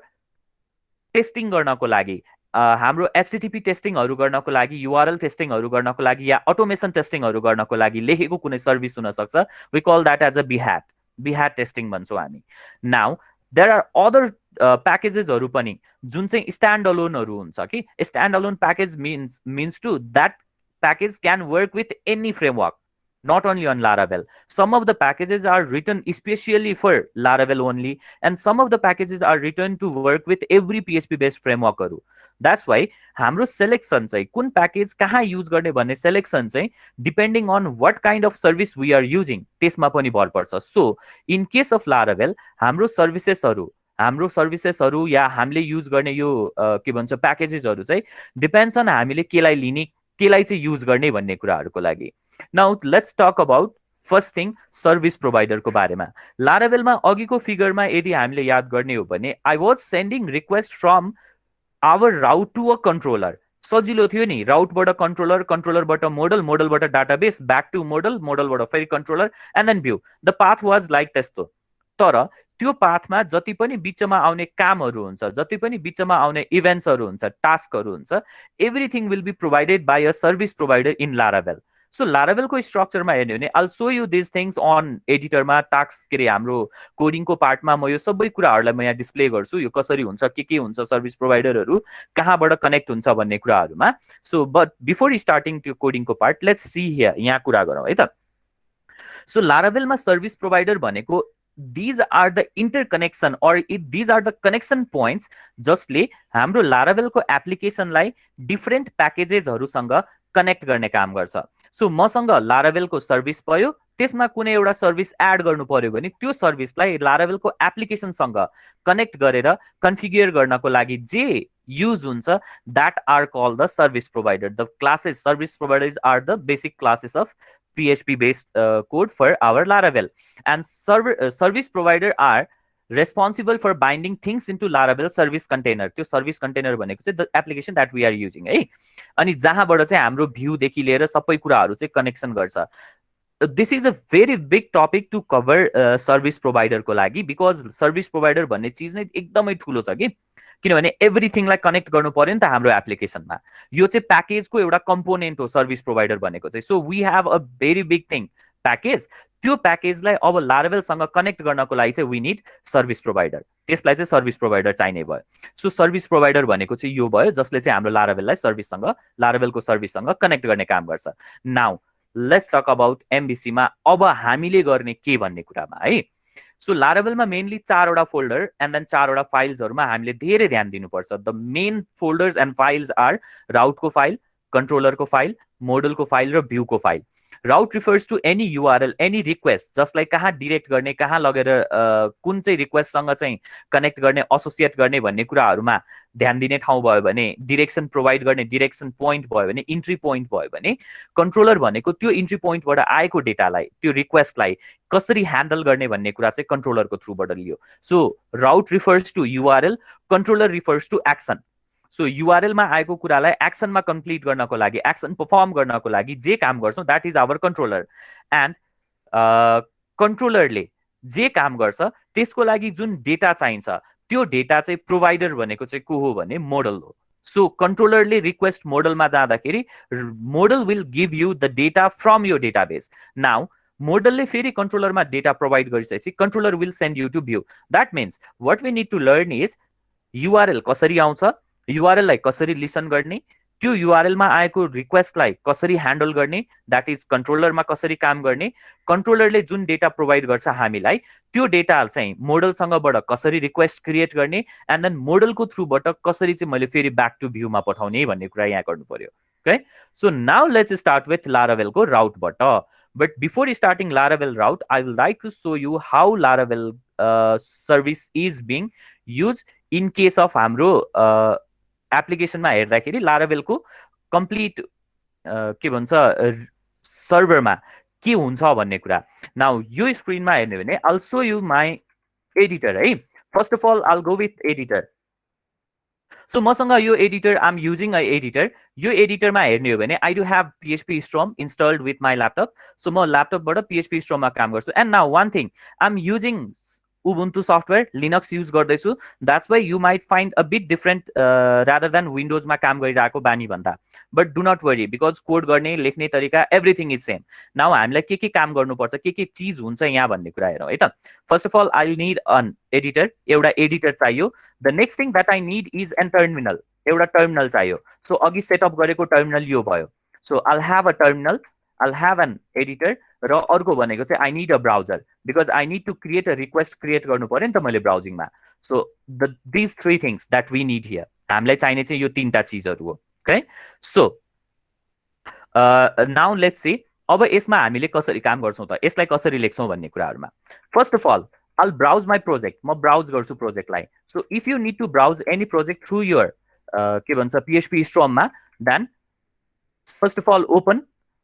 testing गर्नको लागि हाम्रो एचटीटीपी टेस्टिङहरू गर्नको लागि, युआरएल टेस्टिङहरू गर्नको लागि या अटोमेसन टेस्टिङहरू गर्नको लागि लेखेको कुनै सर्भिस हुनसक्छ. We call that as a Behat testing भन्छौँ हामी. नाउ देयर आर अदर प्याकेजेसहरू पनि जुन चाहिँ स्ट्यान्ड अलोनहरू हुन्छ कि stand alone package means to that package can work with any framework, not only on Laravel. Some of the packages are written especially for Laravel only, and some of the packages are written to work with every PHP based framework. That's why हाम्रो selection चाहिँ कुन package कहाँ use गर्ने भन्ने selection चाहिँ depending on what kind of service we are using त्यसमा पनि भर पर्छ. So in case of Laravel हाम्रो सर्भिसेसहरू या हामीले युज गर्ने यो के भन्छ प्याकेजेसहरू चाहिँ डिपेन्ड्स अन हामीले केलाई लिने केलाई चाहिँ युज गर्ने भन्ने कुराहरूको लागि. Now let's talk about first thing service प्रोभाइडरको बारेमा. लारावेलमा अघिको फिगरमा यदि हामीले याद गर्ने हो भने I was sending request from our route to a controller. सजिलो थियो नि, राउटबाट कन्ट्रोलर, कन्ट्रोलरबाट मोडल, मोडलबाट डाटाबेस, ब्याक टु मोडल, मोडलबाट फेरि controller and then view. The path was like त्यस्तो. तर त्यो पाथमा जति पनि बिचमा आउने कामहरू हुन्छ, जति पनि बिचमा आउने इभेन्ट्सहरू हुन्छ, टास्कहरू हुन्छ, everything will be provided by a service provider in Laravel. So लारावेलको स्ट्रक्चरमा हेर्ने हो भने I'll show you these things on एडिटरमा टास्क के अरे हाम्रो कोडिङको पार्टमा म यो सबै कुराहरूलाई म यहाँ डिस्प्ले गर्छु. यो कसरी हुन्छ, के हुन्छ, सर्भिस प्रोभाइडरहरू कहाँबाट कनेक्ट हुन्छ भन्ने कुराहरूमा. सो बट बिफोर स्टार्टिङ त्यो कोडिङको पार्ट लेट्स सी हियर, यहाँ कुरा गरौँ है त. सो लारावेलमा सर्भिस प्रोभाइडर भनेको these are the interconnection or these are the connection points जसले हाम्रो लारावेलको एप्लिकेसनलाई डिफरेन्ट प्याकेजेसहरुसँग कनेक्ट गर्ने काम गर्छ। सो मसँग लारावेलको सर्भिस भयो, त्यसमा कुनै एउटा सर्भिस एड गर्नु पर्यो भने त्यो सर्भिसलाई लारावेलको एप्लिकेसनसँग कनेक्ट गरेर कन्फिगर गर्नको लागि जे युज हुन्छ that are called the service provider. The classes service providers are the basic classes of PHP based code for our Laravel, and service provider are responsible for binding things into Laravel service container. त्यो service container भनेको चाहिँ the application that we are using है, अनि जहाँबाट चाहिँ हाम्रो view देखि लिएर सबै कुराहरु चाहिँ कनेक्सन गर्छ। This is a very big topic to cover service provider को लागि, because सर्भिस प्रोभाइडर भन्ने चीज नै एकदमै ठुलो छ कि, किनभने एभ्रीथिङलाई कनेक्ट गर्नु पर्यो नि त हाम्रो एप्लिकेसनमा। यो चाहिँ प्याकेजको एउटा कम्पोनेन्ट हो सर्भिस प्रोभाइडर भनेको चाहिँ। So we have a very big thing package, त्यो प्याकेजलाई अब लारावेलसँग कनेक्ट गर्नको लागि चाहिँ वी निड सर्भिस प्रोभाइडर, त्यसलाई चाहिँ सर्भिस प्रोभाइडर चाहिने भयो। सो सर्भिस प्रोभाइडर भनेको चाहिँ यो भयो जसले चाहिँ हाम्रो लारावेललाई सर्भिससँग लारावेलको सर्भिससँग कनेक्ट गर्ने काम गर्छ। नाउ लेट्स टक अबाउट एमबीसीमा अब हामीले गर्ने के भन्ने कुरामा है। सो लारावेलमा मेनली 4 वटा फोल्डर एन्ड देन 4 वटा फाइल्सहरुमा हामीले धेरै ध्यान दिनुपर्छ। The main folders and files are राउटको फाइल, कन्ट्रोलरको फाइल, मोडलको फाइल र भ्यूको file. Route refers to any URL, any request जसलाई कहाँ डिरेक्ट गर्ने, कहाँ लगेर कुन चाहिँ रिक्वेस्टसँग चाहिँ कनेक्ट गर्ने, एसोसिएट गर्ने भन्ने कुराहरुमा ध्यान दिने ठाउँ भयो भने, डिरेक्सन प्रोभाइड गर्ने डिरेक्सन पोइन्ट भयो भने, इन्ट्री पोइन्ट भयो भने, कन्ट्रोलर भनेको त्यो इन्ट्री पोइन्टबाट आएको डेटालाई, त्यो रिक्वेस्टलाई कसरी ह्यान्डल गर्ने भन्ने कुरा चाहिँ कन्ट्रोलरको थ्रुबाट लियो। So route refers to URL, controller refers to action. So युआरएलमा आएको कुरालाई एक्सनमा कम्प्लिट गर्नको लागि, एक्सन परफर्म गर्नको लागि जे काम गर्छौं that is our controller. And कन्ट्रोलरले जे काम गर्छ त्यसको लागि जुन डेटा चाहिन्छ त्यो डेटा चाहिँ प्रोभाइडर भनेको चाहिँ को हो भने मोडल हो। सो कन्ट्रोलरले रिक्वेस्ट मोडलमा जाँदाखेरि model will give you the data from यो डेटाबेस। नाउ मोडलले फेरि कन्ट्रोलरमा डेटा प्रोभाइड गरिसकेपछि controller will send you to view. That means what we need to learn is URL कसरी आउँछ, युआरएललाई कसरी लिसन गर्ने, त्यो युआरएलमा आएको रिक्वेस्टलाई कसरी ह्यान्डल गर्ने, द्याट इज कन्ट्रोलरमा कसरी काम गर्ने, कन्ट्रोलरले जुन डेटा प्रोभाइड गर्छ हामीलाई त्यो डेटा चाहिँ मोडलसँगबाट कसरी रिक्वेस्ट क्रिएट गर्ने, एन्ड देन मोडलको थ्रुबाट कसरी चाहिँ मैले फेरि ब्याक टु भ्यूमा पठाउने भन्ने कुरा यहाँ गर्नु पर्यो। Okay, so now let's start with लारावेलको राउटबाट। But before starting Laravel route I will like to show you how Laravel service is being use in case of हाम्रो एप्लिकेसनमा हेर्दाखेरि लारावेलको कम्प्लिट के भन्छ सर्भरमा के हुन्छ भन्ने कुरा। नाउ यो स्क्रिनमा हेर्ने भने I'll show you my editor है। First of all I'll go with editor। So मसँग यो editor, I'm using a editor. यो एडिटरमा हेर्ने हो भने I do have PHP Storm installed with my laptop. So म ल्यापटपबाट PHP Stormमा काम गर्छु। And now one thing, I'm using Ubuntu software, Linux use गर्दैछु। That's why you might find a bit different rather than विन्डोजमा काम गरिरहेको बानी भन्दा। But do not worry, because code गर्ने, लेख्ने तरिका एभ्रिथिङ इज सेम। नाउ हामीलाई के काम गर्नुपर्छ, के चिज हुन्छ यहाँ भन्ने कुरा हेरौँ है त। First of all I need an editor, एउटा एडिटर चाहियो। The next thing that I need is an terminal, एउटा टर्मिनल चाहियो। सो अघि सेटअप गरेको टर्मिनल यो भयो। So I'll have a terminal, I'll have an editor, र अर्को भनेको चाहिँ I need a browser, because I need to create a request create गर्नु पर्यो नि त मैले ब्राउजिङमा। So these 3 things that we need here, हामीलाई चाहिने चाहिँ यो 3टा चिजहरू हो। Okay, so now let's see अब यसमा हामीले कसरी काम गर्छौँ त, यसलाई कसरी लेख्छौँ भन्ने कुराहरूमा। First of all I'll browse my project, म ब्राउज गर्छु प्रोजेक्टलाई। So if you need to browse any project through your के भन्छ PHP Stormमा, then first of all open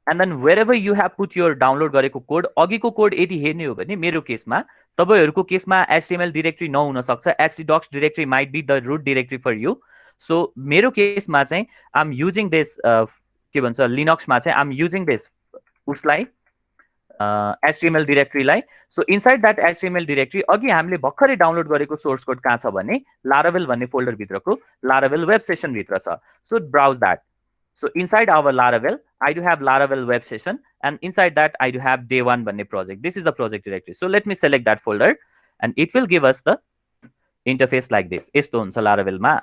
and then wherever you have put your download गरेको code, अघिको code यदि हेर्ने हो भने मेरो केसमा, तपाईहरूको केसमा HTML डिरेक्टरी नहुन सक्छ, htdocs directory might be the root directory for you. So मेरो केसमा चाहिँ आइ एम युजिङ दिस के भन्छ लिनक्समा चाहिँ आइ एम युजिङ दिस उसलाई HTML डिरेक्टरीलाई। So inside that HTML directory अघि हामीले भर्खरै डाउनलोड गरेको सोर्स कोड कहाँ छ भने लारावेल भन्ने फोल्डर भित्रको लारावेल वेब सेसन भित्र छ। So browse that. So inside our Laravel, I do have Laravel web session, and inside that I do have day1 भन्ने project. This is the project directory. So let me select that folder, and it will give us the interface like this. यस्तो हुन्छ Laravelमा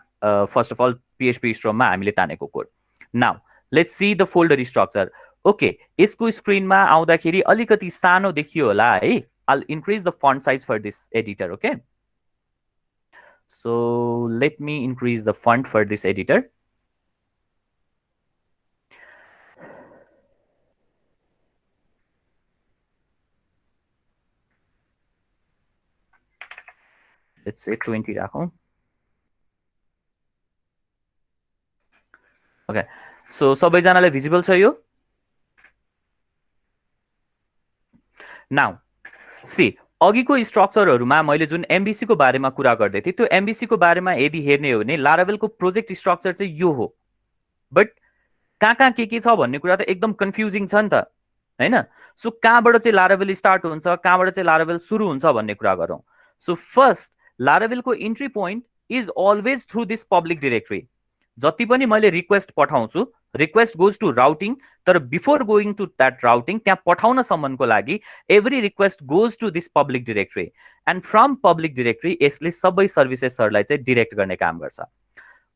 first of all PHP Stormमा हामीले तानेको code. Now let's see the folder structure. Okay, यसको स्क्रिनमा आउँदाखेरि अलिकति सानो देखियो होला है। I'll increase the font size for this editor, okay? So let me increase the font for this editor. Let's say 20 राखौं। Okay, so सबैजनालाई भिजिबल छ यो? Now, see, अघिको स्ट्रक्चरहरुमा मैले जुन एमबीसी को बारेमा कुरा गर्दै थिएँ, त्यो एमबीसी को बारेमा यदि हेर्ने हो भने लारावेलको प्रोजेक्ट स्ट्रक्चर चाहिँ यो हो। बट कहाँ के छ भन्ने कुरा त एकदम कन्फ्युजिङ छ नि त, हैन? सो कहाँबाट चाहिँ लारावेल स्टार्ट हुन्छ, कहाँबाट चाहिँ लारावेल सुरु हुन्छ भन्ने कुरा गरौँ। सो फर्स्ट, लारावेलको entry point is always through this public directory. जति पनि मैले रिक्वेस्ट पठाउँछु, रिक्वेस्ट गोज टु राउटिङ, तर before going to that routing त्यहाँ पठाउन सम्मको लागि every request goes to this public directory, and from public directory यसले सबै सर्भिसेसहरूलाई चाहिँ डिरेक्ट गर्ने काम गर्छ।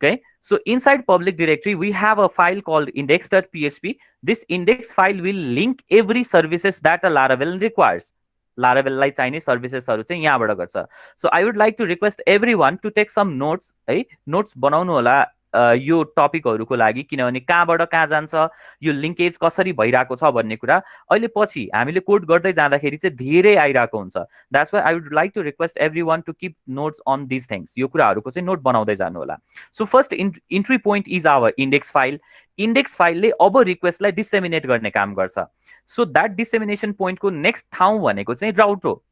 Okay, so inside public directory, we have a file called index.php. This index file will link every services that a Laravel requires. Laravel लाई चाहिने सर्भिसेसहरु चाहिँ यहाँबाट गर्छ। So I would like to request everyone to take some notes, है? Notes बनाउनु होला यो टपिकहरुको लागि, किनभने कहाँबाट कहाँ जान्छ, यो लिंकेज कसरी भइराको छ भन्ने कुरा अहिले पछि हामीले कोड गर्दै जाँदाखेरि चाहिँ धेरै आइराको हुन्छ। That's why I would like to request everyone to keep notes on these things. यो कुराहरुको चाहिँ नोट बनाउँदै जानु होला। So first entry point is our index file. Index file ले अब रिक्वेस्टलाई डिसेमिनेट गर्ने काम गर्छ। So that dissemination point को नेक्स्ट ठाउँ भनेको चाहिँ राउट हो।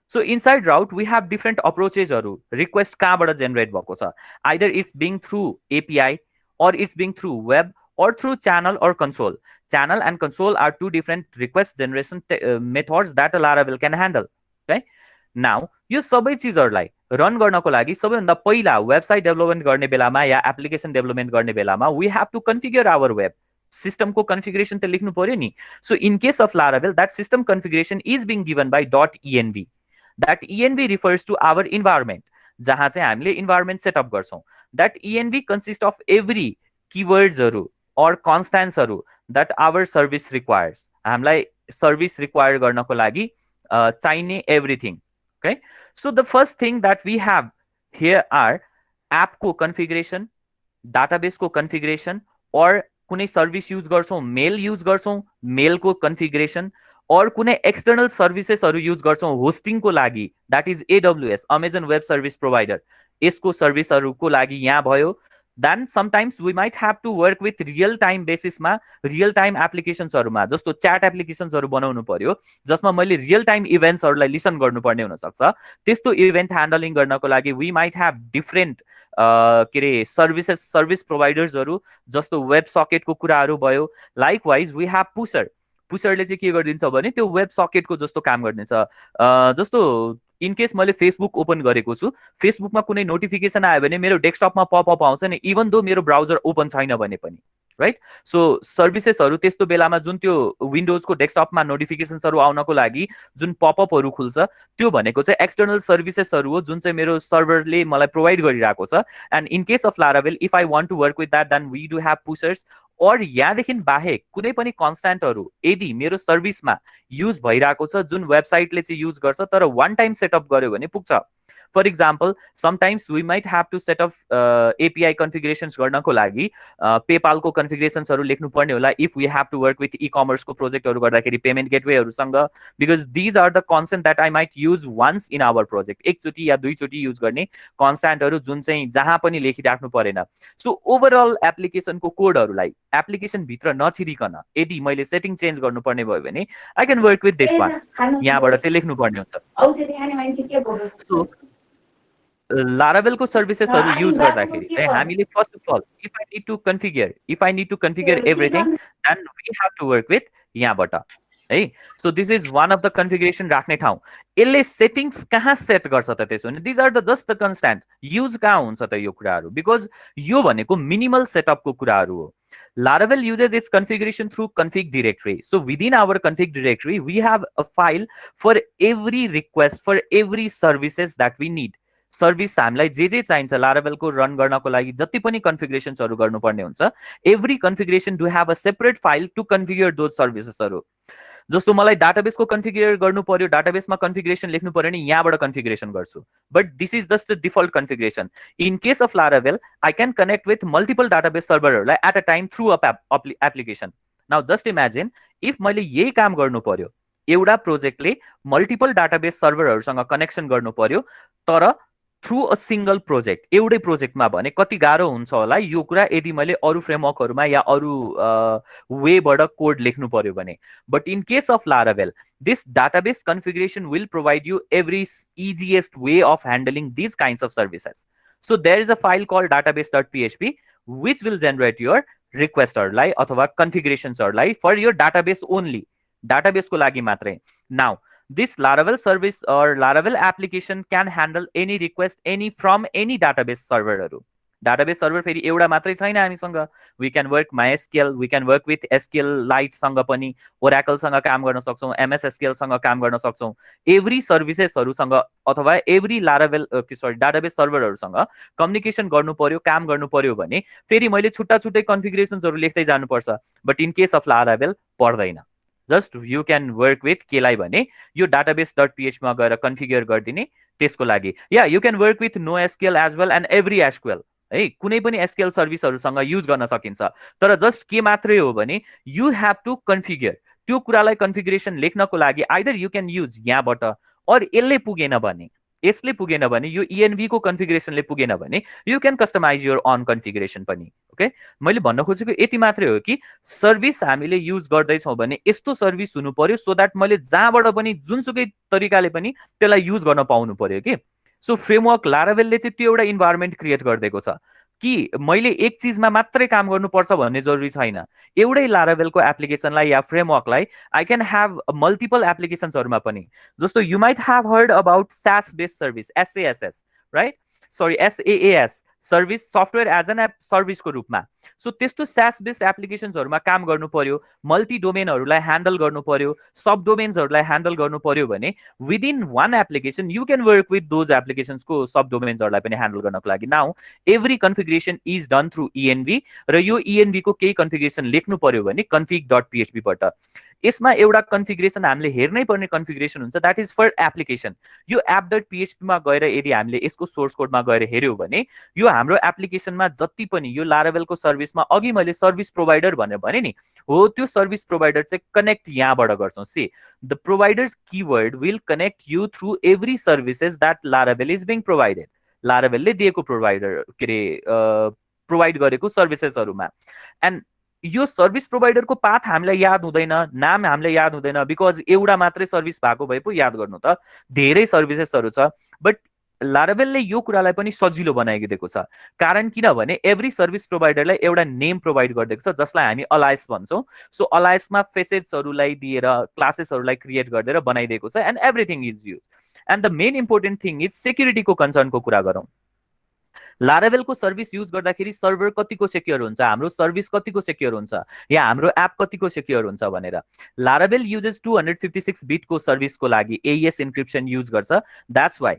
So inside route, we have different approaches. Request कहाँबाट generate भएको छ, either it's being through API, or it's being through web, or through channel or console. Channel and console are two different request generation methods that a Laravel can handle. Okay. Now, यो सबै चिजहरुलाई run गर्नको लागि सबैभन्दा पहिला website development गर्ने बेलामा या application development गर्ने बेलामा we have to configure our web. System को configuration त लेख्नु पर्यो नि। So in case of Laravel, that system configuration is being given by .env. That env refers to our environment, जहाँ चाहिँ हामीले environment setup गर्छौं। That env consists of every keywords or constants that our service requires. हामीलाई service require गर्नको लागि चाहिने everything. Okay, so the first thing that we have here are app को configuration, database को configuration, or कुनै service use गर्छौं, मेल use गर्छौं, मेल को configuration, और कुनै एक्सटर्नल सर्भिसेसहरु युज गर्छौं होस्टिङ को लागि, that is AWS, Amazon Web Service Provider, यसको सर्भिसहरुको लागि यहाँ भयो। Then sometimes we might have to work with real time basis मा, real time applications-हरुमा, जस्तो chat applications-हरु बनाउनु पर्यो, जसमा मैले real time events-हरुलाई लिसन गर्नुपर्ने हुन सक्छ। त्यस्तो इभेन्ट ह्यान्डलिङ गर्नको लागि we might have different services, service प्रोवाइडर्सहरु, जस्तो वेब सकेटको कुराहरु भयो। Likewise, we have pusher. पुसरले चाहिँ के गरिदिन्छ भने त्यो वेब सकेटको जस्तो काम गरिदिन्छ। जस्तो इन केस मैले फेसबुक ओपन गरेको छु, फेसबुकमा कुनै नोटिफिकेसन आयो भने मेरो डेस्कटपमा पपअप आउँछ नि, इभन दो मेरो ब्राउजर ओपन छैन भने पनि, राइट? सो सर्भिसेसहरु त्यस्तो बेलामा जुन त्यो विन्डोजको डेस्कटपमा नोटिफिकेसन्सहरु आउनको लागि जुन पपअपहरु खुल्छ, त्यो भनेको चाहिँ एक्सटर्नल सर्भिसेसहरु हो जुन चाहिँ मेरो सर्भरले मलाई प्रोवाइड गरिरहेको छ। And in case of Laravel, if I want to work with that, then we do have pushers. Or यहाँदेखि बाहेक कुनै पनि कन्स्ट्यान्टहरु यदि मेरो सर्भिसमा युज भइराको छ, जुन वेबसाइटले चाहिँ युज गर्छ, तर वान टाइम सेटअप गर्यो भने पुग्छ। For example, sometimes we might have to set up API configurations गर्नको लागि PayPal को configurationsहरु लेख्नु पर्ने होला if we have to work with e-commerce को प्रोजेक्टहरु गर्दाखेरि payment गेटवेहरुसँग, because these are the constant that I might use once in our project. एकचोटी या दुईचोटी use गर्ने कन्स्ट्यान्टहरु जुन चाहिँ जहाँ पनि लेखिराख्नु परेन। सो ओभरअल एप्लिकेसन को कोडहरुलाई एप्लिकेसन भित्र नछिरिकन यदि मैले सेटिङ चेन्ज गर्नुपर्ने भयो भने I can work with this one, यहाँबाट चाहिँ लेख्नु पर्ने हुन्छ। सो Laravel को सर्भिसेसहरु युज गर्दाखेरि चाहिँ हामीले first of all if I need to configure everything, then we have to work with यहाँबाट, है? So this is one of the configuration राख्ने ठाउँ। यसले सेटिंग्स कहाँ सेट गर्छ त त्यसो भने these are the just the constant, use कहाँ हुन्छ त यो कुराहरु, बिकज यो भनेको मिनिमल सेटअपको कुराहरु हो। Laravel uses its configuration through config directory. So within our config directory, we have a file for every request, for every services that we need. Service हामीलाई जे चाहिन्छ लारावेलको रन गर्नको लागि जति पनि कन्फिगरेसन्सहरू गर्नुपर्ने हुन्छ, every configuration do have a separate file to configure those सर्भिसेसहरू। जस्तो मलाई डाटाबेसको कन्फिगर गर्नु पर्यो, डाटाबेसमा कन्फिगरेसन लेख्नु पर्यो नि यहाँबाट कन्फिगरेसन गर्छु, but this is just the default configuration. In case of Laravel I can connect with multiple database सर्भरहरूलाई at a time through application. Now just imagine if मैले यही काम गर्नु पर्यो, एउटा प्रोजेक्टले मल्टिपल डाटाबेस सर्भरहरूसँग कनेक्सन गर्नु पर्यो तर थ्रु अ सिंगल प्रोजेक्ट, एउटै प्रोजेक्टमा, भने कति गाह्रो हुन्छ होला यो कुरा यदि मैले अरू फ्रेमवर्कहरूमा या अरू वेबाट कोड लेख्नु पर्यो भने। But in case of Laravel this database configuration will provide you every easiest way of handling these kinds of services. So there is a file called database.php which will generate your requestहरूलाई अथवा configurationsहरूलाई for your database only, database को लागि मात्रै। Now this Laravel service or Laravel application can handle any request from any database serverहरू। database server फेरि एउटा मात्रै छैन हामीसँग, we can work MySQL, we can work with SQLite सँग पनि, Oracle सँग काम गर्न सक्छौं, MS SQL सँग काम गर्न सक्छौं। एभ्री सर्भिसेसहरुसँग अथवा एभ्री Laravel database सर्भरहरुसँग कम्युनिकेसन गर्नु पर्यो, काम गर्नु पर्यो भने फेरि मैले छुट्टा छुट्टै कन्फिगरेसन्सहरु लेख्दै जानु पर्छ। But in case of Laravel पर्दैन, just you can work with केलाई भने यो database.php मा गएर कन्फिगर गर्दिने त्यसको लागि, या you can work with NoSQL as well and every SQL है, कुनै पनि SQL सर्भिसहरुसँग युज गर्न सकिन्छ। तर जस्ट के मात्रै हो भने यु हेभ टु कन्फिगर, त्यो कुरालाई कन्फिगरेसन लेख्नको लागि आइदर यु क्यान युज यहाँबाट, और यसले पुगेन भने, यसले पुगेन भने, यो ENV को कन्फिगरेसनले पुगेन भने you can customize your own configuration पनि। ओके, मैले भन्न खोजेको यति मात्रै हो कि सर्भिस हामीले युज गर्दैछौँ भने यस्तो सर्भिस हुनु पर्यो सो दैट मैले जहाँबाट पनि जुनसुकै तरिकाले पनि त्यसलाई युज गर्न पाउनु पर्यो के। सो फ्रेमवर्क लारावेलले चाहिँ त्यो एउटा इन्भाइरोमेन्ट क्रिएट गरिदिएको छ कि मैले एक चीजमा मात्रै काम गर्नुपर्छ भन्ने जरुरी छैन। एउटै लारावेलको एप्लिकेसनलाई या फ्रेमवर्कलाई आई क्यान ह्याभ मल्टिपल एप्लिकेसन्सहरुमा पनि। जस्तो you might have heard about SaaS based service, SaaS right, sorry SaaS service, software as an app सर्भिसको रूपमा। सो त्यस्तो SaaS बेस्ड एप्लिकेसन्सहरुमा काम गर्नु पर्यो, मल्टी डोमेनहरुलाई ह्यान्डल गर्नु पर्यो, सब डोमेन्सहरुलाई ह्यान्डल गर्नु पर्यो भने within one application you can work with those एप्लिकेसन्सको सब डोमेन्सहरुलाई पनि ह्यान्डल गर्नको लागि। Now every configuration is done through ENV, र यो ENV को केही कन्फिगरेसन लेख्नु पर्यो भने config.php बाट। यसमा एउटा कन्फिगरेसन हामीले हेर्नै पर्ने कन्फिगरेसन हुन्छ, द्याट इज फर एप्लिकेसन। यो app.php मा गएर यदि हामीले यसको सोर्स कोडमा गएर हेर्यौं भने यो हाम्रो एप्लिकेसनमा जति पनि यो लारावेलको सर्भिसमा अघि मैले सर्भिस प्रोवाइडर भनेर भने नि हो, त्यो सर्भिस प्रोवाइडर चाहिँ कनेक्ट यहाँबाट गर्छौं। See the providers keyword will connect you through every services that Laravel is being provided. लारावेलले दिएको प्रोवाइडर के रे प्रोवाइड गरेको सर्भिसेसहरुमा। एन्ड यो सर्भिस प्रोवाइडरको पाथ हामीलाई याद हुँदैन, नाम हामीलाई याद हुँदैन, बिकज एउटा मात्रै सर्भिस भएको भए पो याद गर्नु त, धेरै सर्भिसेसहरु छ। बट लारावेलले यो कुरालाई पनि सजिलो बनाइदिएको छ। कारण किनभने एभ्री सर्भिस प्रोवाइडरलाई एउटा नेम प्रोवाइड गरिदिएको छ जसलाई हामी अलायस भन्छौं। सो अलायसमा फेसेट्सहरुलाई दिएर क्लासेसहरुलाई क्रिएट गरेर बनाइदिएको छ, and everything is use. And the main important thing is सेक्युरिटीको कन्सर्नको कुरा गरौँ। लारावेलको सर्भिस युज गर्दाखेरि सर्भर कतिको सेक्योर हुन्छ, हाम्रो सर्भिस कतिको सेक्योर हुन्छ, या हाम्रो एप कतिको सेक्योर हुन्छ भनेर। लारावेल युजेस 256 बिटको सर्भिसको लागि AES इन्क्रिप्सन युज गर्छ। द्याट्स वाइ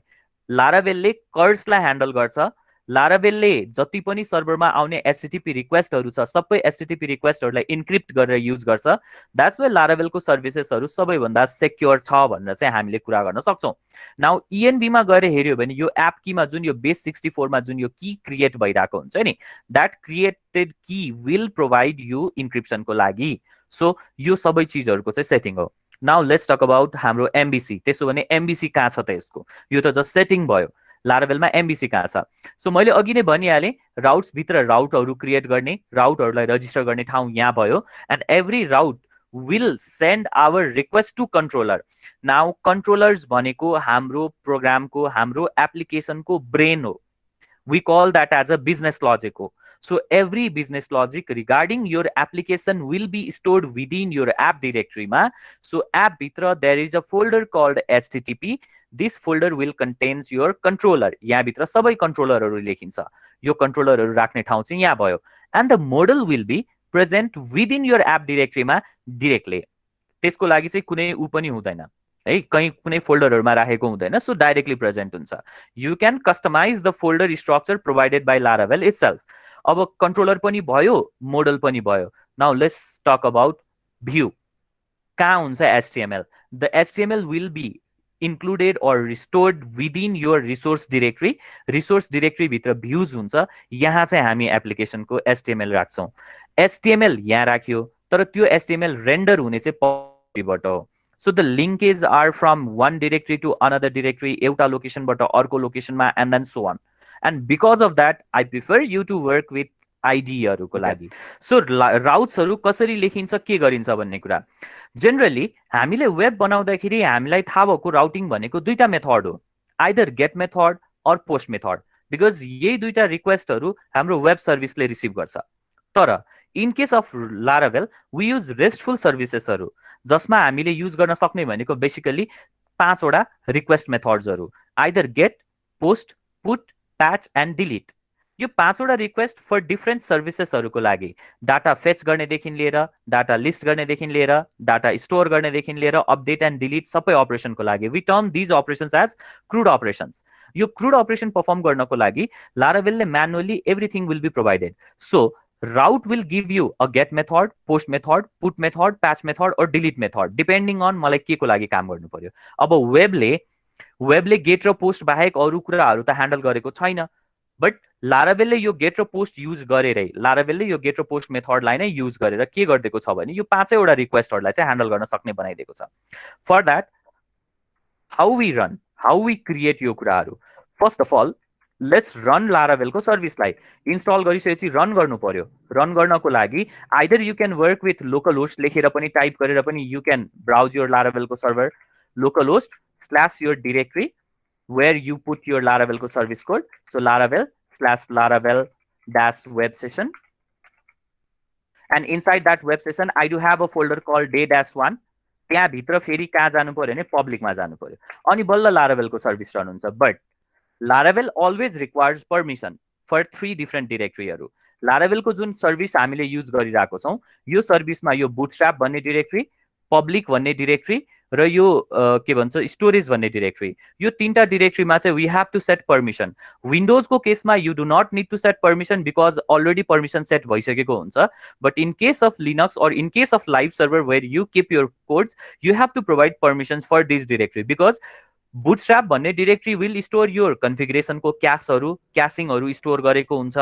लारावेलले कर्सलाई ह्यान्डल गर्छ। लारावेलले जति पनि सर्भरमा आउने HTTP रिक्वेस्टहरु छ सबै HTTP रिक्वेस्टहरुलाई इन्क्रिप्ट गरेर युज गर्छ। द्याट्स वाइ लारावेलको सर्भिसेसहरु सबैभन्दा सेक्योर छ भनेर चाहिँ हामीले कुरा गर्न सक्छौं। नाउ ENV मा गएर हेर्यो भने यो एप कीमा जुन यो बेस 64 मा जुन यो की क्रिएट भइराको हुन्छ नि, that created key will provide you इन्क्रिप्सनको लागि। सो यो सबै चीजहरुको चाहिँ सेटिङ हो। नाउ लेट्स टक अबाउट हाम्रो MVC। त्यसो भने MVC कहाँ छ त यसको? यो त जस्ट सेटिङ भयो। लारावेलमा MVC कहाँ छ? सो मैले अघि नै भनिहालेँ, राउट्स भित्र राउटहरु क्रिएट गर्ने, राउटहरुलाई रजिस्टर गर्ने ठाउँ यहाँ भयो। And every route will send our request to controller. Now controllers भनेको हाम्रो प्रोग्रामको, हाम्रो एप्लिकेसनको ब्रेन हो। We call that as a business logic हो। So every business logic regarding your application will be stored within your app directory मा। So app भित्र there is a folder called HTTP. This folder will contains your controller. यहाँ भित्र सबै कन्ट्रोलरहरु लेखिन्छ। यो कन्ट्रोलरहरु राख्ने ठाउँ चाहिँ यहाँ भयो। And the model will be present within your app directory मा directly। त्यसको लागि चाहिँ कुनै उ पनि हुँदैन है, कहीँ कुनै फोल्डरहरुमा राखेको हुँदैन, सो डाइरेक्टली प्रेजेन्ट हुन्छ। You can customize the folder structure provided by Laravel itself. अब कन्ट्रोलर पनि भयो, मोडल पनि भयो। Now let's talk about view. कहाँ हुन्छ HTML? The HTML will be included or restored within your resource directory. Resource directory भित्र views हुन्छ, यहाँ चाहिँ हामी एप्लिकेसनको HTML राख्छौँ। HTML यहाँ राख्यो, तर त्यो HTML रेन्डर हुने चाहिँ पछिबाट हो। So the linkages are from one directory to another directory, एउटा लोकेसनबाट अर्को लोकेसनमा, and then so on. And because of that, I prefer you to work with IDEहरूको लागि। सो राउट्सहरू कसरी लेखिन्छ, के गरिन्छ भन्ने कुरा। जेनरली हामीले वेब बनाउँदाखेरि हामीलाई थाहा भएको राउटिङ भनेको दुईटा मेथड हो, either get method or post method, because यही दुईटा रिक्वेस्टहरू हाम्रो वेब सर्भिसले रिसिभ गर्छ। तर in case of Laravel we use restful सर्भिसेसहरू, जसमा हामीले युज गर्न सक्ने भनेको बेसिकली 5 वटा रिक्वेस्ट मेथड्सहरू, either get, post, put, patch and delete. यो 5 वटा रिक्वेस्ट फर डिफ्रेन्ट सर्भिसेसहरूको लागि, डाटा फेच गर्नेदेखि लिएर, डाटा लिस्ट गर्नेदेखि लिएर, डाटा स्टोर गर्नेदेखि लिएर, अपडेट एन्ड डिलिट सबै अपरेसनको लागि। We term these operations as CRUD operations. यो क्रुड अपरेसन पर्फर्म गर्नको लागि लारावेलले manually everything will be provided. So route will give you a get method, post method, put method, patch method or delete method depending on मलाई के को लागि काम गर्नु पर्यो। अब वेबले गेट र पोस्ट बाहेक अरू कुराहरू त ह्यान्डल गरेको छैन, बट लारावेलले यो गेट र पोस्ट युज गरेरै, लारावेलले यो गेट र पोस्ट मेथडलाई नै युज गरेर के गरिदिएको छ भने यो 5 वटा रिक्वेस्टहरूलाई चाहिँ ह्यान्डल गर्न सक्ने बनाइदिएको छ। For that how we run, how we create यो कुराहरू, first of all let's run लारावेलको सर्भिसलाई। इन्स्टल गरिसकेपछि रन गर्नु पर्यो। रन गर्नको लागि either you can work with local host लेखेर पनि, टाइप गरेर पनि यु क्यान ब्राउज योर लारावेलको server, local host / your directory where you put your Laravel service code. So Laravel/Laravel-web session. And inside that web session, I do have a folder called day-1. त्यहाँ भित्र फेरि कहाँ जानु पर्यो भने पब्लिकमा जानु पर्यो, अनि बल्ल लारावेलको सर्भिस रन हुन्छ। But Laravel always requires permission for 3 different डिरेक्टरीहरू। लारावेलको जुन सर्भिस हामीले युज गरिरहेको छौँ, यो सर्भिसमा यो बुटस्ट्र्याप भन्ने डिरेक्टरी, पब्लिक भन्ने डिरेक्टरी र यो के भन्छ स्टोरेज भन्ने डिरेक्टरी, यो 3टा डिरेक्टरीमा चाहिँ we have to set permission. विन्डोजको केसमा you do not need to set permission because already permission set भइसकेको हुन्छ। But in case of Linux और in case of live server where you keep your codes, you have to provide permissions for this directory because bootstrap भन्ने directory will store your कन्फिगरेसनको क्यासिङहरू store गरेको हुन्छ।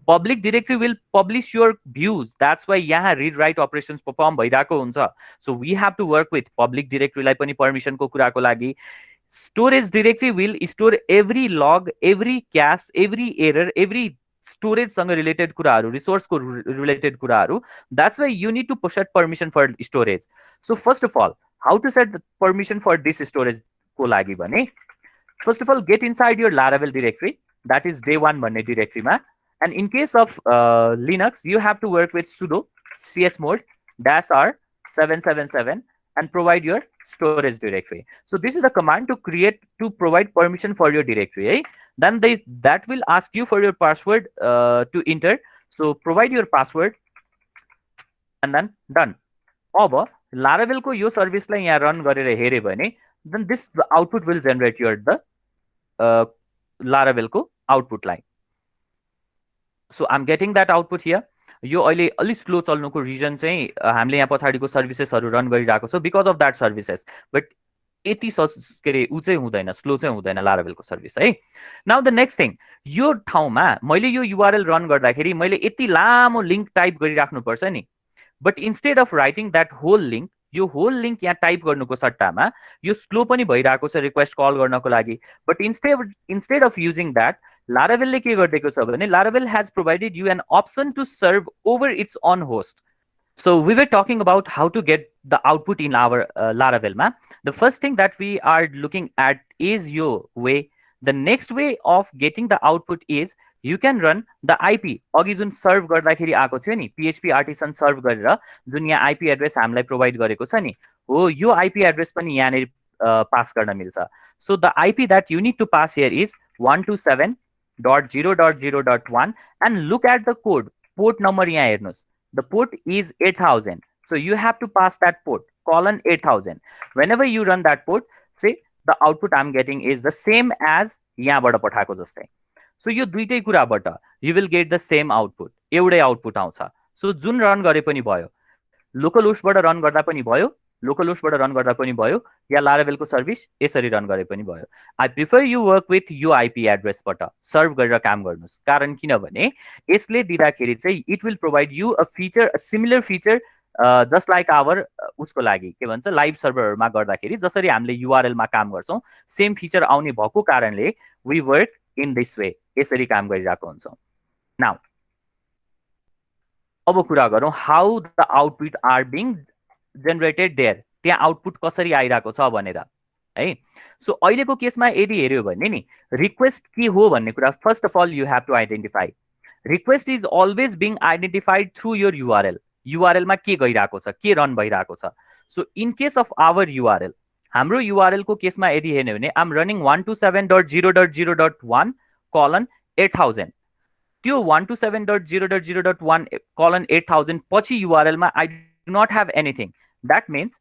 Public directory will publish your views, that's why यहाँ read right operations perform भइरहेको हुन्छ। So we have to work with public डिरेक्टरीलाई पनि पर्मिसनको कुराको लागि। Storage directory will store every log, every cache, every error, every स्टोरेजसँग रिलेटेड कुराहरू, रिसोर्सको रिलेटेड कुराहरू। That's why you need to set permission for storage. So first of all how to set permission for this storage को लागि भने, first of all get inside your Laravel directory, that is day1 भन्ने डिरेक्टरीमा। And in case of Linux, you have to work with sudo chmod -r 777 and provide your storage directory. So this is the command to provide permission for your directory. Eh? Then that will ask you for your password to enter. So provide your password and then done. अब Laravel को यो सर्भिसलाई यहाँ run गरेर हेरे भने, then this output will generate your the Laravel को output line. So I'm getting that output here. यो अहिले अलि स्लो चल्नुको रिजन चाहिँ हामीले यहाँ पछाडिको सर्भिसेसहरू रन गरिरहेको छ because of that services. But यति के अरे ऊ चाहिँ हुँदैन, स्लो चाहिँ हुँदैन लारावेलको सर्भिस है। नाउ द नेक्स्ट थिङ, यो ठाउँमा मैले यो युआरएल रन गर्दाखेरि मैले यति लामो लिङ्क टाइप गरिराख्नुपर्छ नि। But instead of writing that whole link, यो होल लिङ्क यहाँ टाइप गर्नुको सट्टामा यो स्लो पनि भइरहेको छ रिक्वेस्ट कल गर्नको लागि। But instead of using that, लारावेलले के गरिदिएको छ भने Laravel has provided you an option to serve over its own host. So we were talking about how to get the output in our Laravel ma. The first thing that we are looking at is your way. The next way of getting the output is you can run the IP. अघि जुन serve गर्दाखेरि आएको थियो नि, PHP artisan serve गरेर जुन यहाँ IP address हामीलाई प्रोभाइड गरेको छ नि, हो यो IP एड्रेस पनि यहाँनिर पास गर्न मिल्छ। So the IP that you need to pass here is 127.0.0.1 and look at the code. Port number यहाँ हेर्नुस्, the port is 8000 So you have to pass that port colon 8000. Whenever you run that port, say the output I'm getting is the same as यहाँबाट पठाएको जस्तै. So यो दुईटै कुराबाट you will get the same output. एउटै output आउँछ. So जुन run गरे पनि भयो, लोकल होस्टबाट रन गर्दा पनि भयो, लोकल होस्टबाट रन गर्दा पनि भयो, या लारावेलको सर्भिस यसरी रन गरे पनि भयो. I prefer you work with यो आइपी एड्रेसबाट सर्भ गरेर काम गर्नुहोस्. कारण किनभने यसले दिँदाखेरि चाहिँ it will provide you a feature, similar feature just like our उसको लागि के भन्छ लाइभ सर्भरहरूमा गर्दाखेरि जसरी हामीले युआरएलमा काम गर्छौँ सेम फिचर आउने भएको कारणले we work in this way, यसरी काम गरिरहेको हुन्छौँ. नाउ अब कुरा गरौँ how the output are being generated there, त्यहाँ आउटपुट कसरी आइरहेको छ भनेर है. सो अहिलेको केसमा यदि हेऱ्यो भने नि रिक्वेस्ट के हो भन्ने कुरा first of all you have to identify. Request is always being identified through your URL. युआरएलमा के गइरहेको छ, के रन भइरहेको छ. So in case of our URL, हाम्रो युआरएलको केसमा यदि हेर्ने भने आम रनिङ 127.0.0.1 colon 8000. त्यो 127.0.0.1 colon 8000 पछि युआरएलमा I do not have anything. That means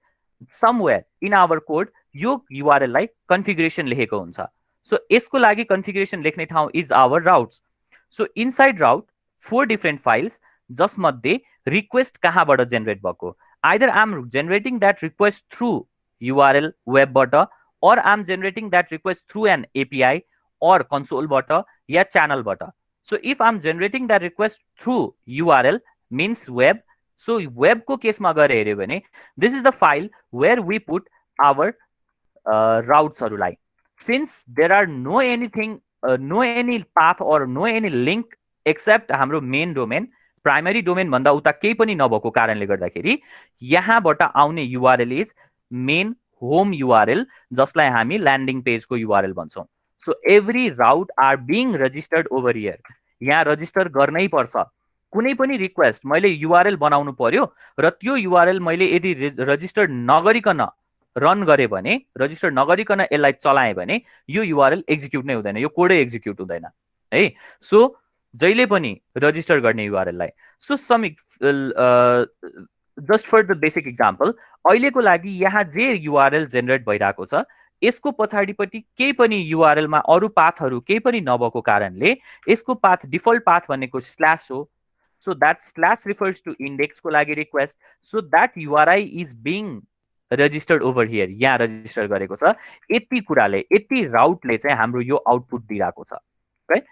somewhere in our code यो युआरएललाई कन्फिगरेसन लेखेको हुन्छ. सो यसको लागि कन्फिगरेसन लेख्ने ठाउँ is our routes. So inside route 4 different files जसमध्ये रिक्वेस्ट कहाँबाट जेनेरेट भएको. Either I am generating that request through URL वेबबाट or I'm generating that request through an API or console-बाट या channel-बाट. So if I'm generating that request through URL means web. So web को केसमा गएर हेर्यो भने this is the file where we put our routes-हरुलाई. Since there are no anything, no any path or no any link except हाम्रो main domain, primary domain भन्दा उता केही पनि नभएको कारणले गर्दाखेरि यहाँबाट आउने URL is main home URL जसलाई हामी landing page को URL भन्छौं. So every route are being registered over here. यहाँ register गर्नै पर्छ. कुनै पनि रिक्वेस्ट मैले URL बनाउनु पर्यो र त्यो URL मैले यदि रजिस्टर नगरिकन रन गरे भने, रजिस्टर नगरिकन यसलाई चलाए भने यो URL एक्जिक्युट नै हुँदैन, यो कोडै एक्जिक्युट हुँदैन है. सो जहिले पनि रजिस्टर गर्ने URL लाई. So some just for the basic example, अहिलेको लागि यहाँ जे URL जेनेरेट भइरहेको छ यसको पछाडिपट्टि केही पनि URL मा अरु पाथहरु केही पनि नभएको कारणले यसको पाथ डिफल्ट पाथ भनेको स्ल्याश हो. So that slash refers to index को लागि request. So that URI is being registered over here. यहाँ register गरेको छ. यति कुराले, यति route-ले चाहिँ हाम्रो यो output दिइरहेको छ. Right?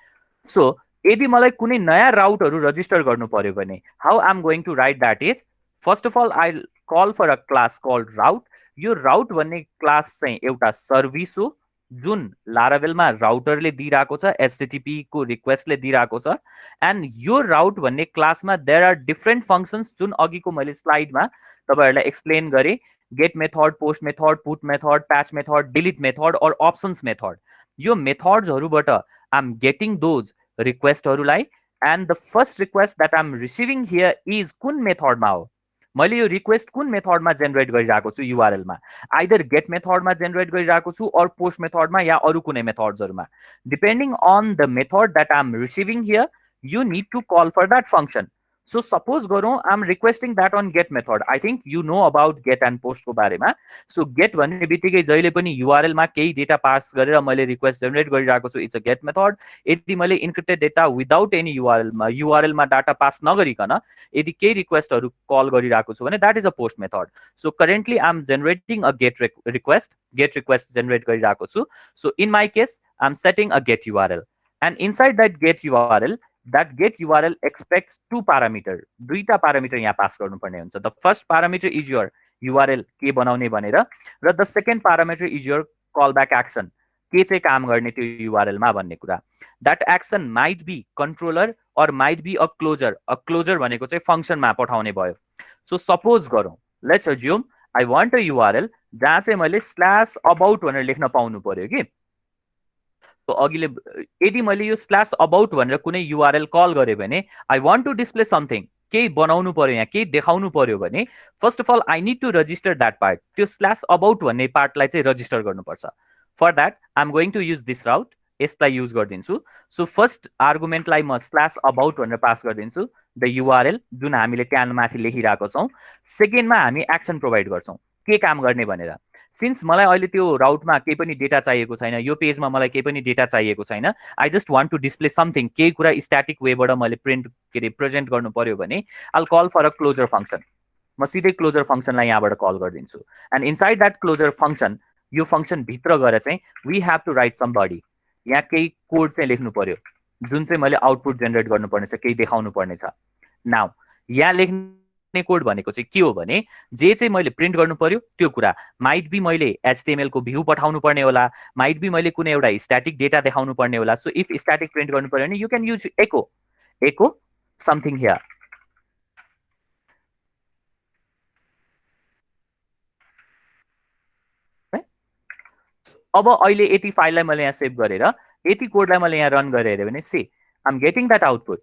So यदि मलाई कुनै नयाँ route-हरु register गर्नु पर्यो भने how I'm going to write that is, first of all I'll call for a class called route. यो route भन्ने class चाहिँ एउटा service हो जुन लारावेलमा राउटरले दिइरहेको छ, HTTP को रिक्वेस्टले दिइरहेको छ. एन्ड यो राउट भन्ने क्लासमा देयर आर डिफरेन्ट फंक्शन्स जुन अघिको मैले स्लाइडमा तपाईहरुलाई एक्सप्लेन गरे. Get method, post method, put method, patch method, delete method और अप्सन्स मेथड. यो मेथड्सहरुबाट आई एम गेटिङ दोज रिक्वेस्टहरुलाई. And the first request that I am receiving here is कुन मेथडमा हो, मैले यो रिक्वेस्ट कुन मेथडमा जेनेरेट गरिरहेको छु URL मा. आइदर गेट मेथडमा जेनेरेट गरिरहेको छु और पोस्ट मेथडमा या अरु कुनै मेथड्सहरुमा. Depending on the method that I am receiving here you need to call for that function. So suppose गरौँ I'm requesting that on get method. I think you know about get and post को बारेमा. So get भन्ने बित्तिकै जहिले पनि URL मा केही data pass गरेर मैले रिक्वेस्ट जेनेरेट गरिरहेको छु, इट्स अ गेट मेथड. यदि मैले encrypted data without any URL मा डाटा पास नगरिकन यदि केही रिक्वेस्टहरु कल गरिरहेको छु भने that is a post method. So currently I'm generating a get request generate गरिरहेको छु. So in my case I'm setting a get URL, and inside that get URL, that get URL expects two parameter. दुईटा parameter यहाँ pass गर्नुपर्ने हुन्छ. The first parameter is your URL के बनाउने भनेर र the second parameter is your callback action. के चाहिँ काम गर्ने त्यो URL मा भन्ने कुरा. That action might be controller or might be a closure. A closure भनेको चाहिँ function मा पठाउने भयो. So suppose गरौँ, let's assume I want a URL जहाँ चाहिँ मैले /about भनेर लेख्न पाउनु पर्यो के. तो अघिले यदि मैले यो /about भनेर कुनै URL कल गरे भने I want to display something, केही बनाउनु पर्यो यहाँ, केही देखाउनु पर्यो भने first of all I need to register that part. त्यो /about भन्ने पार्टलाई चाहिँ रजिस्टर गर्नुपर्छ. For that I'm going to use this route. यसलाई युज गर्दिन्छु. सो फर्स्ट आर्गुमेन्टलाई म /about भनेर पास गर्दिन्छु. द युआरएल जुन हामीले त्यहाँ माथि लेखिरहेको छौँ। सेकेन्डमा हामी एक्सन प्रोभाइड गर्छौँ के काम गर्ने भनेर। सिन्स मलाई अहिले त्यो राउटमा केही पनि डेटा चाहिएको छैन, यो पेजमा मलाई केही पनि डेटा चाहिएको छैन, I just want to display something, केही कुरा स्ट्याटिक वेबाट मैले प्रेजेन्ट गर्नु पर्यो भने I'll call for a closure function. म सिधै क्लोजर फङ्सनलाई यहाँबाट कल गरिदिन्छु। And inside that closure function, यो फङ्सन भित्र गएर चाहिँ we have to write some body, यहाँ केही कोड चाहिँ लेख्नु पर्यो जुन चाहिँ मैले आउटपुट जेनेरेट गर्नुपर्ने छ, केही देखाउनु पर्ने छ। नाउ यहाँ लेख्ने कोड भनेको चाहिँ के हो भने जे चाहिँ मैले प्रिन्ट गर्नु पर्यो त्यो कुरा, माइट बी मैले HTML को भ्यू पठाउनु पर्ने होला, माइट बी मैले कुनै एउटा स्ट्याटिक डेटा देखाउनु पर्ने होला। सो इफ स्ट्याटिक प्रिन्ट गर्नु पर्यो भने you can use echo something here. अब अहिले यति फाइललाई मैले यहाँ सेभ गरेर यति कोडलाई मैले यहाँ रन गरेर हेऱ्यो भने see I am getting that output,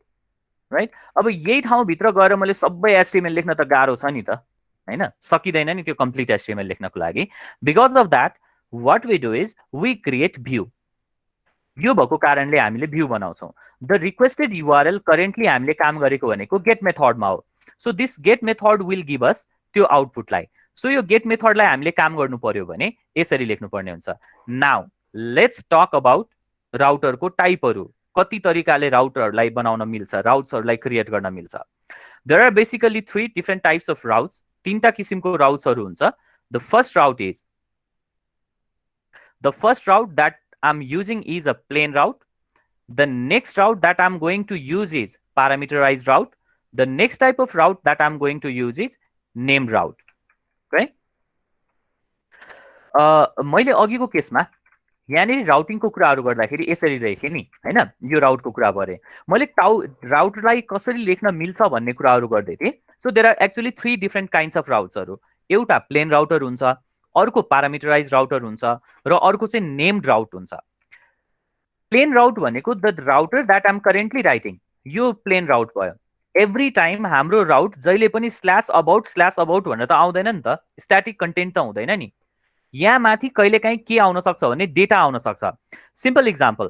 right. अब यही ठाउँभित्र गएर मैले सबै HTML लेख्न त गाह्रो छ नि त, हैन, सकिँदैन नि त्यो कम्प्लिट HTML लेख्नको लागि। Because of that what we do is we create view. यो भएको कारणले हामीले भ्यू बनाउँछौँ। द रिक्वेस्टेड युआरएल करेन्टली हामीले काम गरेको भनेको गेट मेथडमा हो। So this get method will give us त्यो आउटपुटलाई। सो यो गेट मेथडलाई हामीले काम गर्नु पर्यो भने यसरी लेख्नु पर्ने हुन्छ। नाउ लेट्स टक अबाउट राउटरको टाइपहरू, कति तरिकाले राउटरहरूलाई बनाउन मिल्छ, राउट्सहरूलाई क्रिएट गर्न मिल्छ। There are basically 3 different types of routes, 3टा किसिमको राउट्सहरू हुन्छ। The first route that I'm using is a plain route. The next route that I'm going to use is parameterized route. The next type of route that I'm going to use is named route. Okay? मैले अघिको केसमा यहाँनिर राउटिङको कुराहरू गर्दाखेरि यसरी लेखेँ नि, हैन, यो राउटको कुरा गरे। मैले राउटलाई कसरी लेख्न मिल्छ भन्ने कुराहरू गर्दै थिएँ। So there are actually 3 different kinds of राउट्सहरू। एउटा प्लेन राउटर हुन्छ, अर्को प्यारामिटराइज राउटर हुन्छ र अर्को चाहिँ नेम्ड राउट हुन्छ। प्लेन राउट भनेको the router that I am currently writing, यो प्लेन राउट भयो। एभ्री टाइम हाम्रो राउट जहिले पनि स्ल्यास अबाउट भनेर त आउँदैन नि त, स्ट्याटिक कन्टेन्ट त हुँदैन नि। यहाँ माथि कहिलेकाहीँ के आउन सक्छ भने डेटा आउन सक्छ। सिम्पल इक्जाम्पल,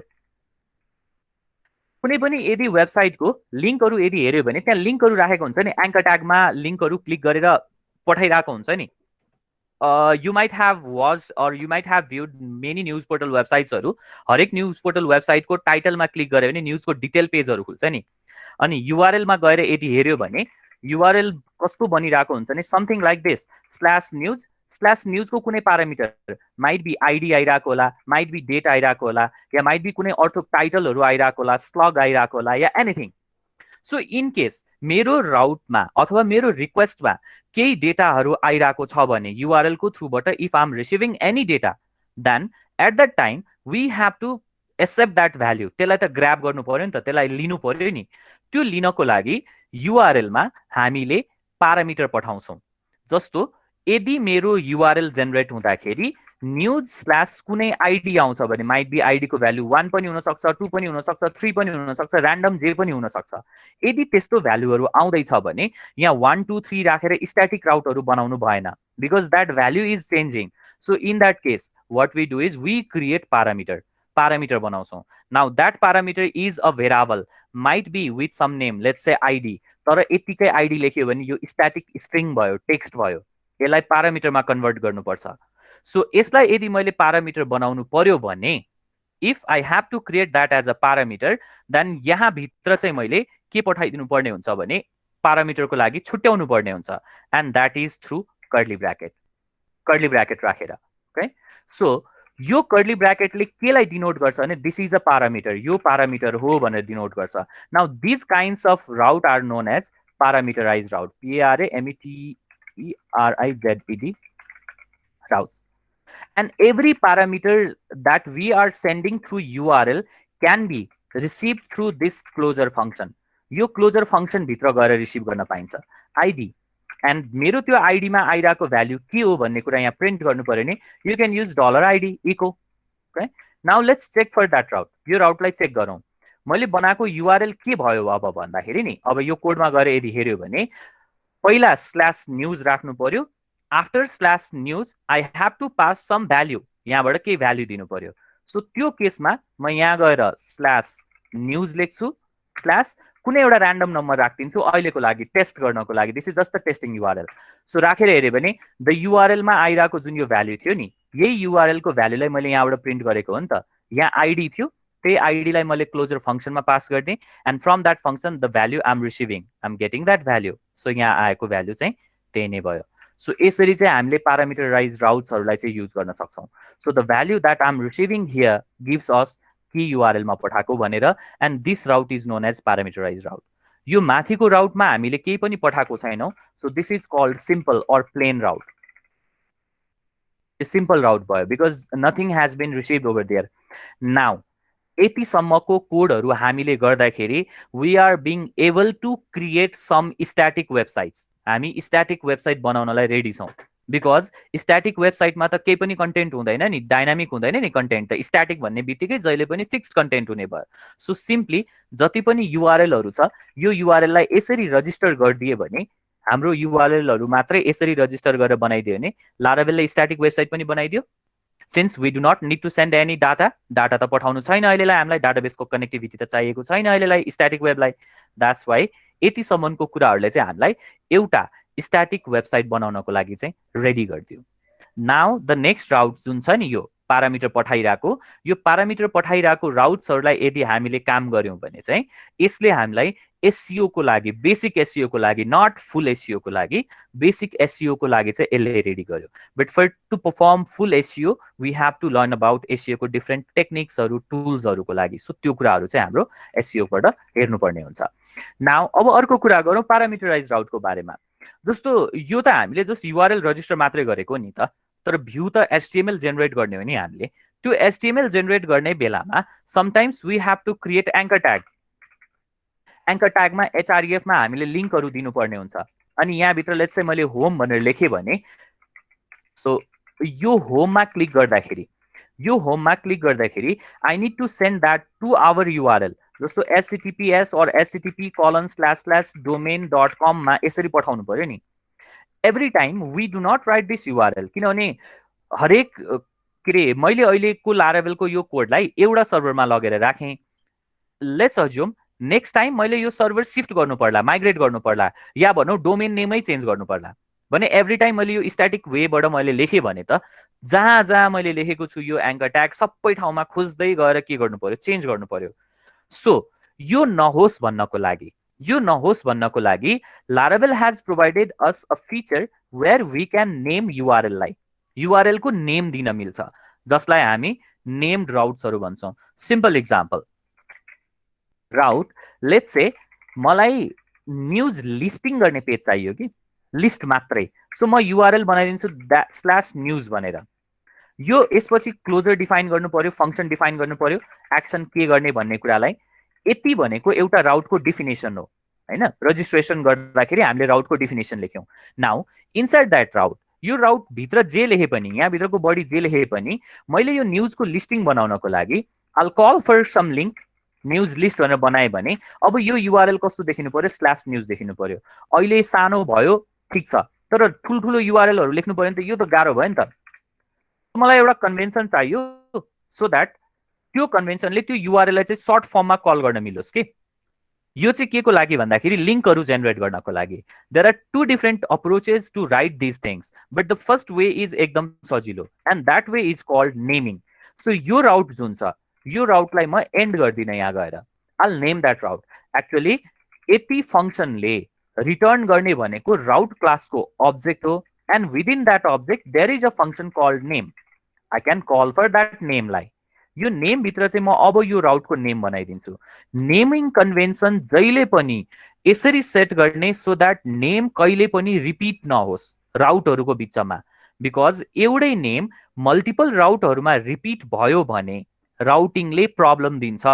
कुनै पनि यदि वेबसाइटको लिङ्कहरू यदि हेऱ्यो भने त्यहाँ लिङ्कहरू राखेको हुन्छ नि, एङ्कर ट्यागमा लिङ्कहरू क्लिक गरेर पठाइरहेको हुन्छ नि। You might have watched or you might have viewed many news portal websites हरु। हरेक न्यूज पोर्टल वेबसाइट को टाइटलमा क्लिक गरे भने न्यूज को डिटेल पेजहरु खुल्छ नि। अनि युआरएल मा गएर यदि हेर्यो भने युआरएल कस्तो बनिरहेको हुन्छ नि, समथिङ लाइक दिस, /news को कुनै प्यारामिटर, माइट बी आईडी आइरहेको होला, माइट बी डेट आइरहेको होला, या माइट बी कुनै अर्को टाइटलहरु आइरहेको होला, स्लग आइरहेको होला, या एनीथिङ। सो इन केस मेरो राउटमा अथवा मेरो रिक्वेस्टमा केही डेटाहरु आइरहेको छ भने युआरएल को थ्रुबाट, if I am receiving any data, then at that time we have to accept that value. त्यसलाई त ग्राब गर्नु पर्यो नि त, त्यसलाई लिनु पर्यो नि। त्यो लिनको लागि युआरएल मा हामीले प्यारामिटर पठाउँछौं। जस्तो यदि मेरो युआरएल जेनेरेट हुँदाखेरि न्यूज/ कुनै आईडी आउँछ भने माइट बी आईडी को भ्यालु 1 पनि हुन सक्छ, 2 पनि हुन सक्छ, 3 पनि हुन सक्छ, र्यान्डम जे पनि हुन सक्छ। यदि त्यस्तो भ्यालुहरु आउँदैछ भने यहाँ 1 2 3 राखेर स्ट्याटिक राउटहरु बनाउनु भएन, because that value is changing. So in that case what we do is we create parameter बनाउँछौं। Now that parameter is a variable, might be with some name, let's say ID. तर यतिकै ID लेख्यो भने यो static string भयो, text भयो, यसलाई प्यारामिटरमा convert गर्नुपर्छ। सो यसलाई यदि मैले प्यारामिटर बनाउनु पर्यो भने, if I have to create that as a parameter, then यहाँ भित्र चाहिँ मैले के पठाइदिनु पर्ने हुन्छ भने प्यारामिटरको लागि छुट्याउनु पर्ने हुन्छ, and that is through curly bracket राखेर। ओके, सो यो कर्ली ब्र्याकेटले केलाई डिनोट गर्छ भने दिस इज अ प्यारामिटर, यो प्यारामिटर हो भनेर डिनोट गर्छ। Now this kinds of route are known as parameterized route, PARAMETERIZED routes. And every parameter that we are sending through URL can be received through this closure function. यो closure function भित्र गएर receive गर्न पाइन्छ ID, and मेरो त्यो ID मा आइरहेको value के हो भन्ने कुरा यहाँ प्रिन्ट गर्नु पर्यो नि, you can use $ID echo. Okay, now let's check for that route. यो राउटलाई चेक गरौँ। मैले बनाएको URL के भयो अब भन्दाखेरि नि, अब यो कोडमा गएर यदि हेर्यो भने पहिला /news राख्नु पर्यो। After /news I have to pass some value, यहाँबाट केही भ्यालु दिनु पर्यो। सो त्यो केसमा म यहाँ गएर /news लेख्छु, कुनै एउटा ऱ्यान्डम नम्बर राखिदिन्छु अहिलेको लागि टेस्ट गर्नको लागि, this is just the testing URL. So राखेर हेऱ्यो भने द युआरएलमा आइरहेको जुन यो भ्याल्यु थियो नि, यही युआरएलको भ्याल्युलाई मैले यहाँबाट प्रिन्ट गरेको हो नि त। यहाँ आइडी थियो, त्यही आइडीलाई मैले क्लोजर फङ्सनमा पास गरिदिएँ, and from that function the value I am receiving, I am getting that value. So यहाँ आएको भ्याल्यु चाहिँ त्यही नै भयो। सो यसरी चाहिँ हामीले प्यारामिटराइज राउट्सहरूलाई चाहिँ युज गर्न सक्छौँ। So the value that I am receiving here gives us कि युआरएलमा पठाएको भनेर, and this route is known as parameterize route. यो माथिको राउटमा हामीले केही पनि पठाएको छैनौँ, so this is called simple or plain route. Simple route भयो because nothing has been received over there. Now यतिसम्मको कोडहरू हामीले गर्दाखेरि we are being able to create some static websites. हामी स्ट्याटिक वेबसाइट बनाउनलाई रेडी छौँ, बिकज स्ट्याटिक वेबसाइटमा त केही पनि कन्टेन्ट हुँदैन नि, डाइनामिक हुँदैन नि कन्टेन्ट त। स्ट्याटिक भन्ने बित्तिकै जहिले पनि फिक्स्ड कन्टेन्ट हुने भयो। सो सिम्पली जति पनि युआरएलहरू छ यो युआरएललाई यसरी रजिस्टर गरिदिए भने, हाम्रो युआरएलहरू मात्रै यसरी रजिस्टर गरेर बनाइदियो भने लारावेलले स्ट्याटिक वेबसाइट पनि बनाइदियो। Since we do not need to send any data त पठाउनु छैन अहिलेलाई, हामीलाई डाटाबेसको कनेक्टिभिटी त चाहिएको छैन अहिलेलाई स्ट्याटिक वेबलाई। द्याट्स वाइ यतिसम्मको कुराहरूले चाहिँ हामीलाई एउटा स्ट्याटिक वेबसाइट बनाउनको लागि चाहिँ रेडी गरिदियो। नाउ द नेक्स्ट राउट जुन छ नि, यो प्यारामिटर पठाइरहेको, यो प्यारामिटर पठाइरहेको राउट्सहरूलाई यदि हामीले काम गऱ्यौँ भने चाहिँ यसले हामीलाई एसइओ को लागि, बेसिक एसइओ को लागि, नट फुल एसइओ को लागि, बेसिक एसइओ को लागि चाहिँ यसले रेडी गर्यो। But for to perform full SEO we have to learn about SEO को डिफ्रेन्ट टेक्निक्सहरू, टुल्सहरूको लागि। सो त्यो कुराहरू चाहिँ हाम्रो एसइओबाट हेर्नुपर्ने हुन्छ। नाउ अब अर्को कुरा गरौँ प्यारामिटराइज राउटको बारेमा। जस्तो यो त हामीले जस्ट युआरएल रजिस्टर मात्रै गरेको नि त, तर भ्यू त एचटिएमएल जेनेरेट गर्ने हो नि हामीले। त्यो एचटिएमएल जेनेरेट गर्ने बेलामा sometimes we have to create anchor tag. Anchor ट्यागमा एचआरइएफमा हामीले लिङ्कहरू दिनुपर्ने हुन्छ। अनि यहाँभित्र लेट्स चाहिँ मैले होम भनेर लेखेँ भने, सो यो होममा क्लिक गर्दाखेरि I need to send that to our URL. जस्तो https or http://domain.com मा यसरी पठाउनु पर्यो नि। Every time we do not write this URL, किनभने हरेक के अरे मैले अहिलेको लारावेलको यो कोडलाई एउटा सर्भरमा लगेर राखेँ। लेट्स अज्युम नेक्स्ट टाइम मैले यो सर्भर सिफ्ट गर्नु पर्ला, माइग्रेट गर्नु पर्ला, या भनौँ डोमेन नेमै चेन्ज गर्नु पर्ला भने एभ्री टाइम मैले यो स्ट्याटिक वेबाट मैले लेखेँ भने त जहाँ जहाँ मैले लेखेको छु यो एङ्कर ट्याग सबै ठाउँमा खोज्दै गएर के गर्नु पर्यो, चेन्ज गर्नु पर्यो। सो यो नहोस् भन्नको लागि Laravel has provided us a feature where we can name युआरएललाई, युआरएल को नेम दिन मिल्छ, जसलाई हामी नेम्ड राउट्सहरू भन्छौँ। Simple example route, let's say मलाई न्युज लिस्टिङ गर्ने पेज चाहियो कि लिस्ट मात्रै। सो म युआरएल बनाइदिन्छु /news भनेर। यो यसपछि क्लोजर डिफाइन गर्नु पर्यो, फङ्सन डिफाइन गर्नु पर्यो, एक्सन के गर्ने भन्ने कुरालाई। यति भनेको एउटा राउटको डिफिनेसन हो हैन। रजिस्ट्रेसन गर्दाखेरि हामीले राउटको डिफिनेसन लेख्यौँ। नाउ इनसाइड द्याट राउट, यो राउट भित्र जे लेखे पनि, यहाँ भित्रको बडी जे लेखे पनि, मैले यो न्युजको लिस्टिङ बनाउनको लागि I'll call for some link news list भनेर बनाएँ भने अब यो युआरएल कस्तो देखिनु पर्यो, /news देखिनु पर्यो। अहिले सानो भयो ठिक छ, तर ठुल्ठुलो युआरएलहरू लेख्नु पर्यो नि त, यो त गाह्रो भयो नि त। मलाई एउटा कन्भेन्सन चाहियो सो द्याट त्यो कन्भेन्सनले त्यो युआरएललाई चाहिँ सर्ट फर्ममा कल गर्न मिलोस् कि। यो चाहिँ के को लागि भन्दाखेरि लिङ्कहरू जेनेरेट गर्नको लागि। There are two different approaches to write these things, but the first way is एकदम सजिलो, and that way is called naming. So यो राउट जुन छ, यो राउटलाई म एन्ड गर्दिनँ यहाँ गएर, all name that route. Actually यति फङ्सनले रिटर्न गर्ने भनेको राउट क्लासको अब्जेक्ट हो, and within that object there is a function called name. I can call for that नेमलाई। यो नेम भित्र चाहिँ म अब यो राउटको नेम बनाइदिन्छु। नेमिङ कन्भेन्सन जहिले पनि यसरी सेट गर्ने सो द्याट नेम कहिले पनि रिपिट नहोस् राउटहरूको बिचमा, बिकज एउटै नेम मल्टिपल राउटहरूमा रिपिट भयो भने राउटिङले प्रब्लम दिन्छ,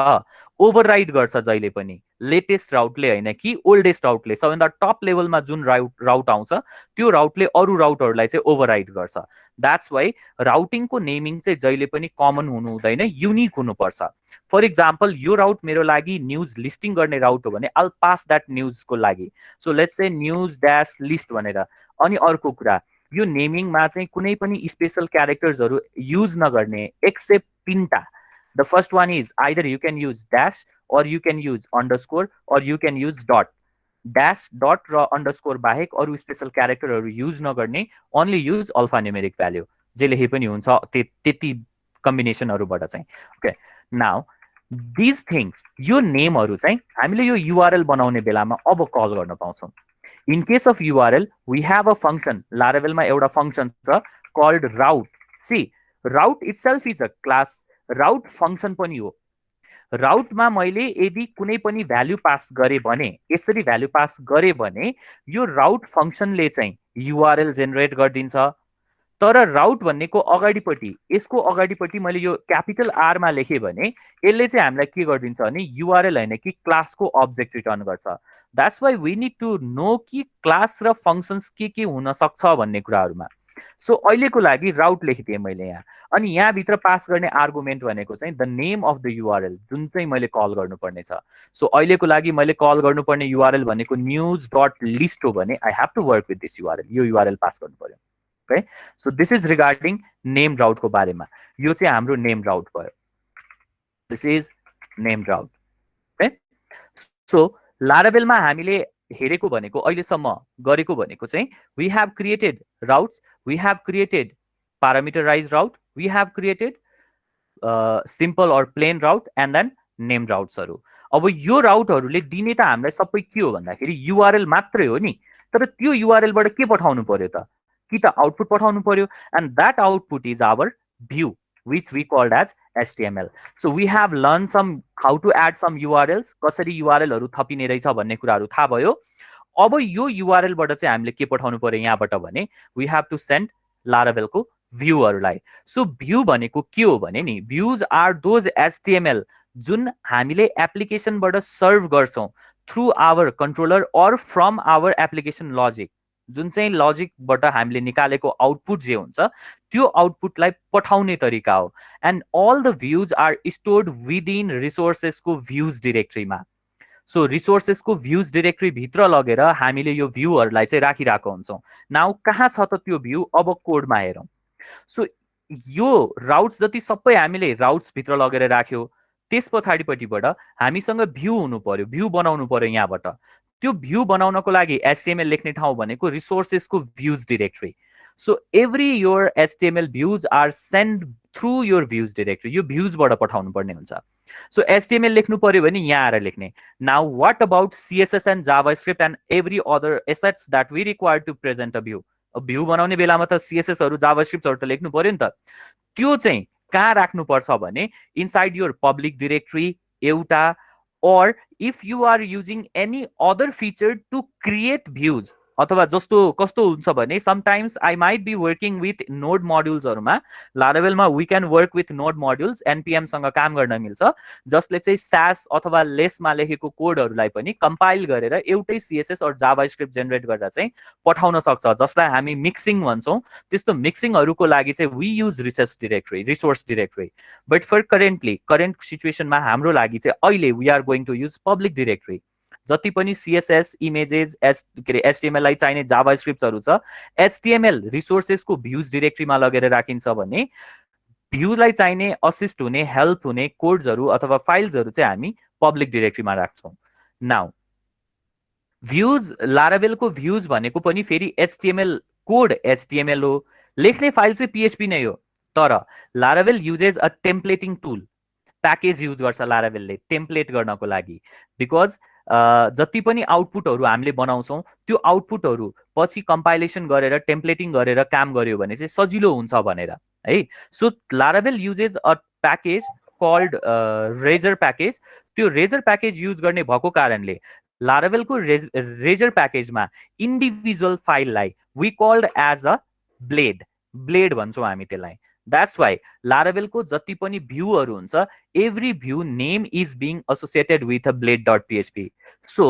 ओभरराइड गर्छ जहिले पनि। लेटेस्ट राउटले होइन कि ओल्डेस्ट राउटले, सबैभन्दा टप लेभलमा जुन राउट आउँछ त्यो राउटले अरू राउटहरूलाई चाहिँ ओभरराइड गर्छ। द्याट्स वाइ राउटिङको नेमिङ चाहिँ जहिले पनि कमन हुनु हुँदैन, युनिक हुनुपर्छ। फर इक्जाम्पल यो राउट मेरो लागि न्युज लिस्टिङ गर्ने राउट हो भने आल पास द्याट न्युजको लागि। सो लेट्स से न्युज-लिस्ट भनेर। अनि अर्को कुरा, यो नेमिङमा चाहिँ कुनै पनि स्पेसल क्यारेक्टर्सहरू युज नगर्ने accept 3टा। The first one is either you can use dash or you can use underscore or you can use dot. Dash, dot र underscore बाहेक अरू स्पेशल क्यारेक्टरहरू युज नगर्ने, only use alphanumeric value, जे लेखे पनि हुन्छ त्यति कम्बिनेसनहरूबाट चाहिँ. ओके, नाउ दिज थिङ्स, यो नेमहरू चाहिँ हामीले यो युआरएल बनाउने बेलामा अब कल गर्न पाउँछौँ. In case of URL we have a function, लारावेलमा एउटा फङ्सन छ called route. See, route itself is a class, route function पनि हो. राउटमा मैले यदि कुनै पनि भ्याल्यु पास गरे भने, यसरी भ्याल्यु पास गरे भने यो राउट फङ्सनले चाहिँ युआरएल जेनेरेट गरिदिन्छ. तर राउट भन्नेको अगाडिपट्टि, यसको अगाडिपट्टि मैले यो क्यापिटल आरमा लेखेँ भने यसले चाहिँ हामीलाई के गरिदिन्छ भने युआरएल होइन कि क्लासको अब्जेक्ट रिटर्न गर्छ. That's why we need to know कि क्लास र फङ्सन्स के हुन सक्छ भन्ने कुराहरूमा. सो अहिलेको लागि राउट लेखिदिएँ मैले यहाँ. अनि यहाँभित्र पास गर्ने आर्गुमेन्ट भनेको चाहिँ the name of the URL, जुन चाहिँ मैले कल गर्नुपर्ने छ. सो अहिलेको लागि मैले कल गर्नुपर्ने युआरएल भनेको न्युज डट लिस्ट हो भने I have to work with this URL, यो युआरएल पास गर्नु पर्यो. Okay, so this is regarding name राउटको बारेमा. यो चाहिँ हाम्रो नेम राउट भयो. This is name route. Okay, so लारावेलमा हामीले हेरेको भनेको, अहिलेसम्म गरेको भनेको चाहिँ we have created routes, we have created parameterized route, we have created simple or plain route and then name routes हरु. अब यो राउटहरुले दिने त हामीलाई सबै के हो भन्दाखेरि युआरएल मात्रै हो नि, तर त्यो युआरएल बाट के पठाउनु पर्यो त, कि त आउटपुट पठाउनु पर्यो, and that output is our view which we called as HTML. So we have learned how to add some URLs, कसरी युआरएल हरु थपिने रहेछ भन्ने कुराहरु थाहा भयो. अब यो युआरएल बाट चाहिँ हामीले के पठाउनु पर्यो यहाँबाट भने we have to send Laravel को भ्यूहरुलाई. सो भ्यू भनेको के हो भने नि, भ्यूज आर दोज एचटीएमएल जुन हामीले एप्लिकेसनबाट सर्भ गर्छौं through our controller or from our application logic. जुन चाहिँ लजिकबाट हामीले निकालेको आउटपुट जे हुन्छ त्यो आउटपुटलाई पठाउने तरिका हो. And all the views are stored within रिसोर्सेसको भ्यूज डिरेक्टरीमा. सो रिसोर्सेसको भ्यूज डिरेक्टरी भित्र लगेर हामीले यो भ्यूहरुलाई चाहिँ राखिराखेको हुन्छौं. नाउ कहाँ छ त त्यो भ्यू, अब कोडमा हेरौं. सो यो राउट्स जति सबै हामीले राउट्स भित्र लगेर राख्यो, त्यस पछाडिपट्टिबाट हामीसँग भ्यू हुनु पर्यो, भ्यू बनाउनु पर्यो यहाँबाट. त्यो भ्यू बनाउनको लागि एचटीएमएल लेख्ने ठाउँ भनेको रिसोर्सेसको views directory. So every your HTML views are send through your views directory. यो भ्यूजबाट पठाउनु पर्ने हुन्छ. सो एचटीएमएल लेख्नु पर्यो भने यहाँ आएर लेख्ने. Now what about CSS and JavaScript and every other assets that we require to present a view. View बनाउने बेलामा त सीएसएस हरु जावास्क्रिप्ट हरु त लेख्नु पर्यो नि त. त्यो चाहिँ कहाँ राख्नु पर्छ भने इनसाइड योर पब्लिक डिरेक्टरी एउटा, or if you are using any other feature to create views, अथवा जस्तो कस्तो हुन्छ भने sometimes I might be working with node modules हरुमा. लारावेलमा we can work with node modules, npm सँग काम गर्न मिल्छ, जसले चाहिँ SAS अथवा less मा लेखेको कोडहरुलाई पनि कम्पाइल गरेर एउटै CSS और जावास्क्रिप्ट जेनेरेट गर्दा चाहिँ पठाउन सक्छ, जसलाई हामी मिक्सिङ भन्छौं. त्यस्तो मिक्सिङहरुको लागि चाहिँ we use resource directory. But for current सिचुएसनमा हाम्रो लागि चाहिँ अहिले we are going to use public directory. जति पनि सीएसएस इमेजेस एचटीएमएल लाई चाहिने जावास्क्रिप्टहरु छ, एचटीएमएल रिसोर्सेसको भ्यूज डिरेक्टरीमा लगेर राखिन्छ भने भ्यूलाई चाहिने असिस्ट हुने, हेल्प हुने कोड्सहरु अथवा फाइल्सहरु चाहिँ हामी पब्लिक डिरेक्टरीमा राख्छौं. नाउ भ्यूज, लारावेलको भ्यूज भनेको पनि फेरि एचटीएमएल कोड एचटीएमएल हो, लेख्ने फाइल चाहिँ पीएचपी नै हो. तर Laravel uses a templating tool, package use गर्छ लारावेलले टेम्प्लेट गर्नको लागि. बिकज जति पनि आउटपुटहरु हामीले बनाउँछौं त्यो आउटपुटहरु पछि कम्पाइलेसन गरेर टेम्प्लेटिङ गरेर काम गर्यो भने चाहिँ सजिलो हुन्छ भनेर है. So Laravel uses a package called razor package. त्यो रेजर प्याकेज युज गर्ने भएको कारणले लारावेलको रेजर प्याकेजमा इन्डिभिजुअल फाइललाई we called as a blade भन्छौं हामी त्यसलाई. That's why लारावेलको जति पनि भ्यूहरु हुन्छ, every view name is being associated with a blade.php. So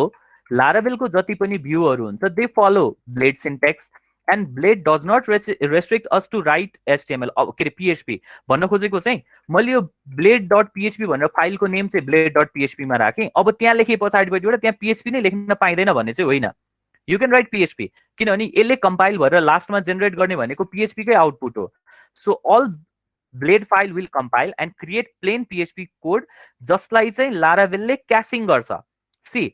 लारावेलको जति पनि भ्यूहरु हुन्छ, they follow blade syntax and blade does not restrict us to write HTML के PHP. भन्न खोजेको चाहिँ मैले यो blade.php भनेर फाइलको नेम चाहिँ blade.php मा राखे. अब त्यहाँ लेखे पछाडिबाट त्यहाँ PHP नै लेख्न पाइदैन भन्ने चाहिँ होइन. You can write PHP किनभने यसले कम्पाइल भएर लास्टमा जेनेरेट गर्ने भनेको PHP कै आउटपुट हो. So all blade file will compile and create plain PHP code जसलाई चाहिँ लारावेलले क्यासिङ गर्छ। सी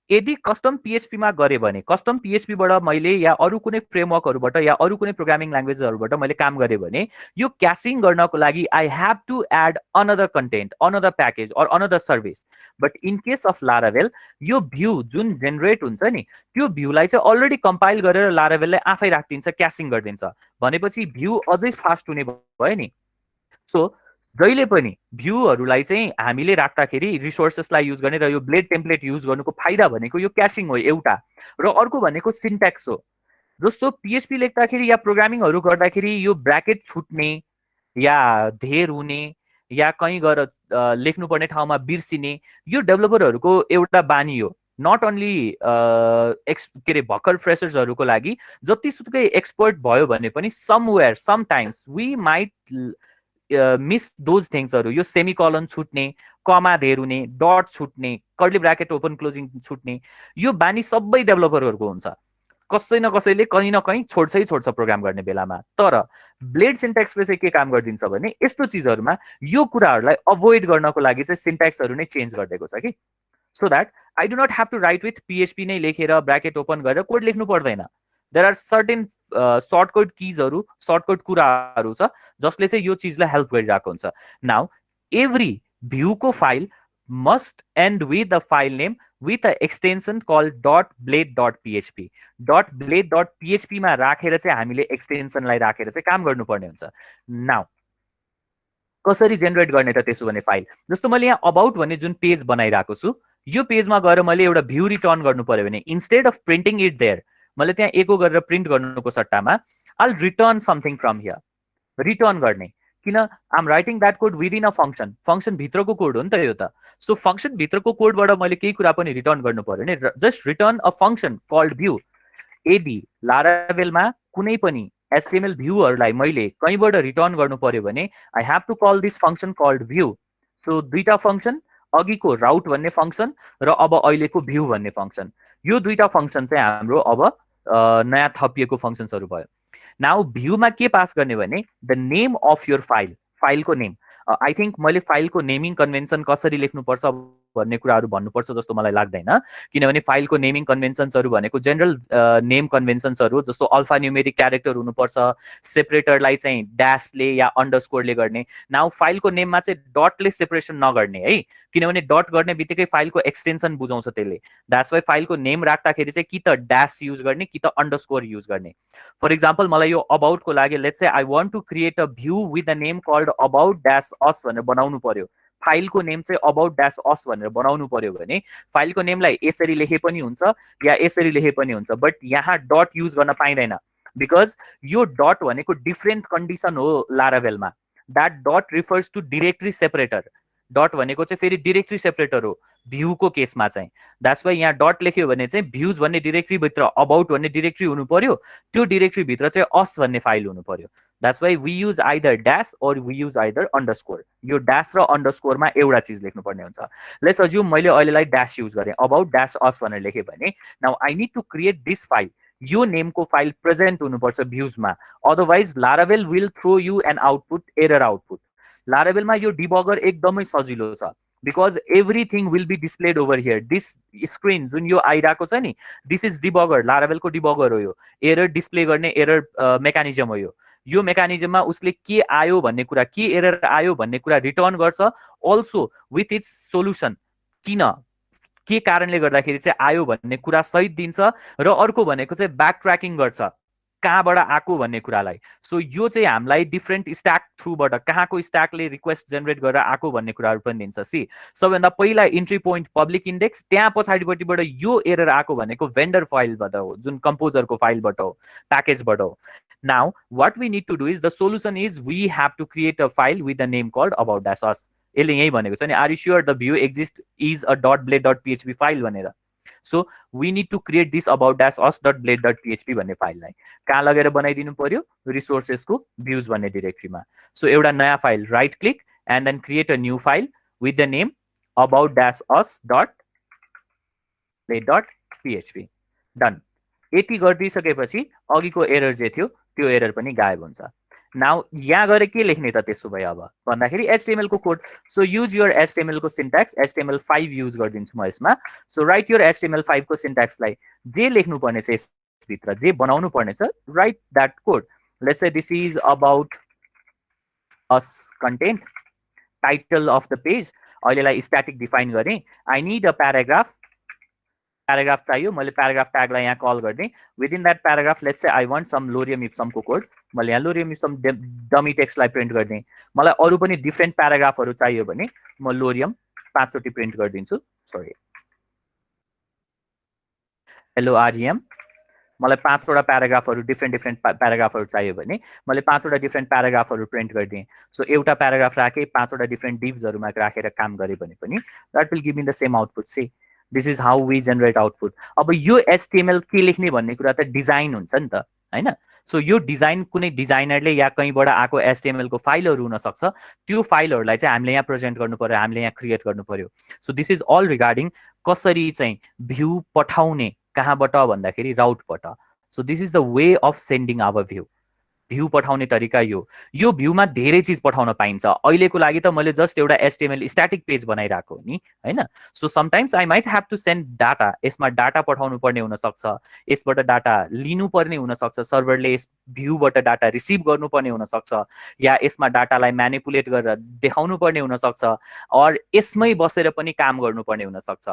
यदि कस्टम PHP मा गरे भने कस्टम PHP बाट मैले या अरू कुनै फ्रेमवर्कहरुबाट या अरू कुनै प्रोग्रामिङ ल्याङ्ग्वेजहरुबाट मैले काम गरे भने यो क्यासिङ गर्नको लागि I have to add another content, another package or another service. But in case of Laravel यो भ्यू जुन जेनेरेट हुन्छ नि त्यो भ्यूलाई चाहिँ अलरेडी कम्पाइल गरेर लारावेलले आफै राखिदिन्छ, क्यासिङ गरिदिन्छ। भनेपछि भ्यू अझै फास्ट हुने भयो नि। सो जहिले पनि भ्यूहरूलाई चाहिँ हामीले राख्दाखेरि रिसोर्सेसलाई युज गर्ने र यो ब्लेड टेम्प्लेट युज गर्नुको फाइदा भनेको यो क्यासिङ हो एउटा, र अर्को भनेको सिन्ट्याक्स हो। जस्तो PHP लेख्दाखेरि या प्रोग्रामिङहरू गर्दाखेरि यो ब्र्याकेट छुट्ने या धेर हुने या कहीँ गएर लेख्नुपर्ने ठाउँमा बिर्सिने यो डेभलपरहरूको एउटा बानी हो। नट ओन्ली के अरे भर्खर फ्रेसर्सहरूको लागि, जतिसुकै एक्सपर्ट भयो भने पनि somewhere sometimes we might miss those थिङ्सहरू। यो सेमिकलन छुट्ने, कमा धेर हुने, डट छुट्ने, कर्ली ब्र्याकेट ओपन क्लोजिङ छुट्ने यो बानी सबै डेभलपरहरूको हुन्छ। कसै न कसैले कहीँ न कहीँ छोड्छ प्रोग्राम गर्ने बेलामा। तर ब्लेड सिन्ट्याक्सले चाहिँ के काम गरिदिन्छ भने यस्तो चिजहरूमा यो कुराहरूलाई अभोइड गर्नको लागि चाहिँ सिन्ट्याक्सहरू नै चेन्ज गरिदिएको छ कि, so that I do not have to write with PHP नै लेखेर ब्र्याकेट ओपन गरेर कोड लेख्नु पर्दैन। देयर आर सर्टेन सर्टकट किजहरू, सर्टकट कुराहरू छ जसले चाहिँ यो चिजलाई हेल्प गरिरहेको हुन्छ। नाउ एभ्री भ्यूको file must end with the file name with an extension called .blade.php. .blade.php मा राखेर चाहिँ हामीले एक्सटेन्सनलाई राखेर चाहिँ काम गर्नुपर्ने हुन्छ। नाउ कसरी जेनेरेट गर्ने त त्यसो भने फाइल? जस्तो मैले यहाँ अबाउट भन्ने जुन पेज बनाइरहेको छु यो पेजमा गएर मैले एउटा भ्यू रिटर्न गर्नु पर्यो भने instead of printing it there मैले त्यहाँ एको गरेर प्रिन्ट गर्नुको सट्टामा I'll return something from here. Return गर्ने किन am writing that code within a function, function भित्रको कोड हो नि त यो त। सो फङ्सन भित्रको कोडबाट मैले केही कुरा पनि रिटर्न गर्नु पर्यो भने just return a function called view. यदि लारावेलमा कुनै पनि HTML भ्यूहरूलाई मैले कहीँबाट रिटर्न गर्नु पर्यो भने I have to call this function called view. So दुईटा फङ्सन, अघिको राउट भन्ने फङ्सन र अब अहिलेको भ्यू भन्ने फङ्सन, यो दुईटा फङ्सन चाहिँ हाम्रो अब नयाँ थपिएको फङ्सन्सहरू भयो। नाउ भ्यूमा के पास गर्ने भने the name of your file, फाइलको नेम। आई थिङ्क मैले फाइलको नेमिङ कन्भेन्सन कसरी लेख्नुपर्छ भन्ने कुराहरू भन्नुपर्छ जस्तो मलाई लाग्दैन, किनभने फाइलको नेमिङ कन्भेन्सन्सहरू भनेको जेनरल नेम कन्भेन्सन्सहरू जस्तो अल्फा न्युमेरिक क्यारेक्टर हुनुपर्छ, सेपरेटरलाई चाहिँ ड्यासले या अन्डरस्कोरले गर्ने। नाउ फाइलको नेममा चाहिँ डटले सेपरेसन नगर्ने है, किनभने डट गर्ने बित्तिकै फाइलको एक्सटेन्सन बुझाउँछ त्यसले। द्याट्स वाइ फाइलको नेम राख्दाखेरि चाहिँ कि त ड्यास युज गर्ने कि त अन्डरस्कोर युज गर्ने। फर इक्जाम्पल मलाई यो अबाउटको लागि let's say I want to create a view with the name called about dash us भनेर बनाउनु पर्यो, फाइलको नेम चाहिँ अबाउट ड्यास अस भनेर बनाउनु पर्यो भने फाइलको नेमलाई यसरी लेखे पनि हुन्छ या यसरी लेखे पनि हुन्छ, बट यहाँ डट युज गर्न पाइँदैन बिकज यो डट भनेको डिफ्रेन्ट कन्डिसन हो लारावेलमा। That dot refers to directory separator. Dot भनेको चाहिँ फेरि डिरेक्टरी सेपरेटर हो भ्यूको केसमा चाहिँ। द्याट्स वाइ यहाँ डट लेख्यो भने चाहिँ भ्यूज भन्ने डिरेक्टरीभित्र अबाउट भन्ने डिरेक्टरी हुनु पर्यो, त्यो डिरेक्टरीभित्र चाहिँ अस भन्ने फाइल हुनु पर्यो। That's why we use either dash or we use either underscore. यो ड्यास र अन्डरस्कोरमा एउटा चिज लेख्नुपर्ने हुन्छ। लेट्स अज्युम मैले अहिलेलाई ड्यास युज गरेँ, अबाउट ड्यास अस भनेर लेखेँ भने now I need to create this file. यो नेमको फाइल प्रेजेन्ट हुनुपर्छ भ्यूजमा, otherwise Laravel will throw you an output, error output. लारावेलमा यो डिबगर एकदमै सजिलो छ because everything will be displayed over here. This screen जुन यो आइरहेको छ नि दिस इज डिबगर, लारावेलको डिबगर हो यो, एरर डिस्प्ले गर्ने एरर मेकानिजम हो यो मेकानिजममा उसले के आयो भन्ने कुरा, के एरर आयो भन्ने कुरा रिटर्न गर्छ, अल्सो विथ इट्स सोल्युसन, किन के कारणले गर्दाखेरि चाहिँ आयो भन्ने कुरा सहित दिन्छ, र अर्को भनेको चाहिँ ब्याक ट्र्याकिङ गर्छ कहाँबाट आएको भन्ने कुरालाई। सो यो चाहिँ हामीलाई डिफ्रेन्ट स्ट्याक थ्रुबाट कहाँको स्ट्याकले रिक्वेस्ट जेनेरेट गरेर आएको भन्ने कुराहरू पनि दिन्छ। सी सबैभन्दा पहिला इन्ट्री पोइन्ट पब्लिक इन्डेक्स, त्यहाँ पछाडिपट्टिबाट यो एरर आएको भनेको भेन्डर फाइलबाट हो, जुन कम्पोजरको फाइलबाट हो, प्याकेजबाट हो। Now what we need to do is the solution is we have to create a file with the name called about dash us. यसले यही भनेको छ नि are you sure the view exist is a .blade.php file भनेर। So we need to create this about dash us .blade.php भन्ने फाइललाई कहाँ लगेर बनाइदिनु पर्यो, रिसोर्सेसको भ्यूज भन्ने डिरेक्टरीमा। सो एउटा नयाँ file, right click and then create a new file with the name about dash us .blade.php। Done. यति गरिदिइसकेपछि अघिको एरर जे थियो त्यो एरर पनि गायब हुन्छ। नाउ यहाँ गएर के लेख्ने त त्यसो भए अब भन्दाखेरि एचटिएमएल को code. So use your HTML को सिन्ट्याक्स. एचटिएमएल 5 युज गरिदिन्छु म यसमा. सो राइट योर एचटिएमएल 5 को सिन्ट्याक्सलाई जे लेख्नु पर्नेछ यसभित्र जे बनाउनु पर्नेछ write that code. Let's say this is about us content title of the page. अहिलेलाई स्ट्याटिक डिफाइन गरेँ. I need a paragraph. Paragraph चाहियो. मैले प्याराग्राफ ट्यागलाई यहाँ कल गरिदिएँ. Within that paragraph let's say I want some lorem इप्समको code. मैले यहाँ लोरियम इप्सम डमी टेक्स्टलाई प्रिन्ट गरिदिएँ. मलाई अरू पनि डिफ्रेन्ट प्याराग्राफहरू चाहियो भने म लोरियम 5चोटि प्रिन्ट गरिदिन्छु. सरी, एलओआरइएम. मलाई 5वटा प्याराग्राफहरू डिफ्रेन्ट प्याराग्राफहरू चाहियो भने मैले 5वटा डिफ्रेन्ट प्याराग्राफहरू प्रिन्ट गरिदिएँ. सो एउटा प्याराग्राफ राखेँ, 5वटा डिफ्रेन्ट डिभ्सहरूमा राखेर काम गरेँ भने पनि that will give me the same output. See, this is how we generate output. अब यो एचटिएमएल के लेख्ने भन्ने कुरा त डिजाइन हुन्छ नि त, होइन? सो यो डिजाइन कुनै डिजाइनरले या कहीँबाट आएको एचटिएमएलको फाइलहरू हुनसक्छ. त्यो फाइलहरूलाई चाहिँ हामीले यहाँ प्रेजेन्ट गर्नु पर्यो, हामीले यहाँ क्रिएट गर्नु पर्यो. So this is all regarding कसरी चाहिँ भ्यू पठाउने, कहाँबाट भन्दाखेरि राउटबाट. So this is the way of sending our view. View पठाउने तरिका यो भ्यूमा धेरै चिज पठाउन पाइन्छ. अहिलेको लागि त मैले जस्ट एउटा एचटिएमएल स्ट्याटिक पेज बनाइरहेको हो नि, होइन? So sometimes I might have to send data. यसमा डाटा पठाउनु पर्ने हुनसक्छ, यसबाट डाटा लिनुपर्ने हुनसक्छ, सर्भरले यस भ्यूबाट डाटा रिसिभ गर्नुपर्ने हुनसक्छ, या यसमा डाटालाई म्यानिपुलेट गरेर देखाउनु पर्ने हुनसक्छ, अर यसमै बसेर पनि काम गर्नुपर्ने हुनसक्छ.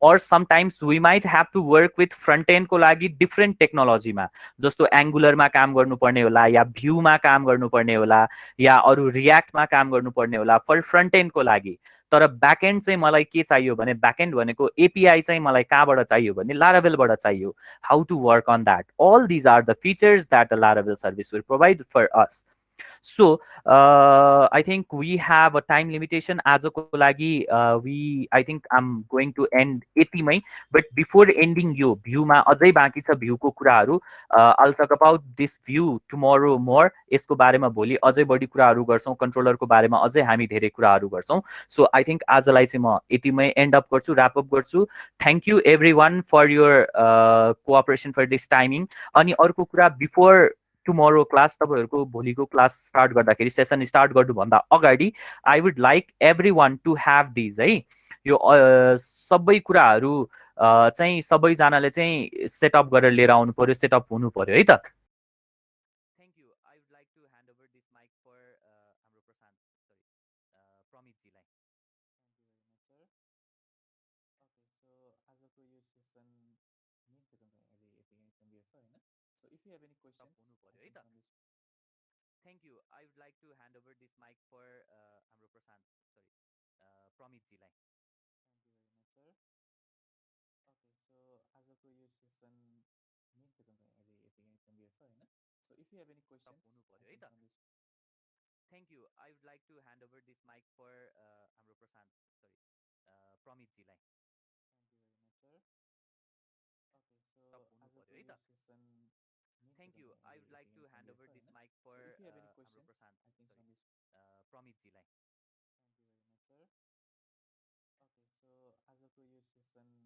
Or sometimes we might have to work with front एन्डको लागि डिफ्रेन्ट टेक्नोलोजीमा, जस्तो एङ्गुलरमा काम गर्नुपर्ने होला, या भ्यूमा काम गर्नुपर्ने होला, या अरू रियाक्टमा काम गर्नुपर्ने होला फर फ्रन्ट एन्डको लागि. तर ब्याकएन्ड चाहिँ मलाई के चाहियो भने, ब्याकएन्ड भनेको एपिआई चाहिँ मलाई कहाँबाट चाहियो भने लारावेलबाट चाहियो. How to work on that. All these are the features that the Laravel service will provide for us. So I think we have a time limitation आजको लागि. We I think I am going to end यतिमै. But before ending यो भ्यूमा अझै बाँकी छ भ्यूको कुराहरू. I'll talk about this view tomorrow more. यसको बारेमा भोलि अझै बढी कुराहरू गर्छौँ. कन्ट्रोलरको बारेमा अझै हामी धेरै कुराहरू गर्छौँ. सो आई थिङ्क आजलाई चाहिँ म यतिमै एन्ड अप गर्छु, ऱ्याप अप गर्छु. Thank you everyone for your cooperation for this timing. अनि अर्को कुरा, बिफोर टुमोरो क्लास, तपाईँहरूको भोलिको क्लास स्टार्ट गर्दाखेरि, सेसन स्टार्ट गर्नुभन्दा अगाडि I would like everyone to have these है. यो सबै कुराहरू चाहिँ सबैजनाले चाहिँ सेटअप गरेर लिएर आउनु पर्यो, सेटअप हुनु पर्यो है त. Thank you. I would like to hand over this mic for हाम्रो प्रशान्त, सरी, प्रमितजीलाई. हुनु पर्यो है त. Thank you. I would like to hand over this mic for हाम्रो प्रशान्त, सरी, प्रमितजीलाई. हुनु पर्यो है त. Thank you. I would like to hand over this mic for हाम्रो प्रशान्त, सरी, प्रमितजीलाई. हुनु पर्यो है त. Thank you. I would like to hand over this mic for हाम्रो प्रशान्त, सरी, प्रमितजीलाई.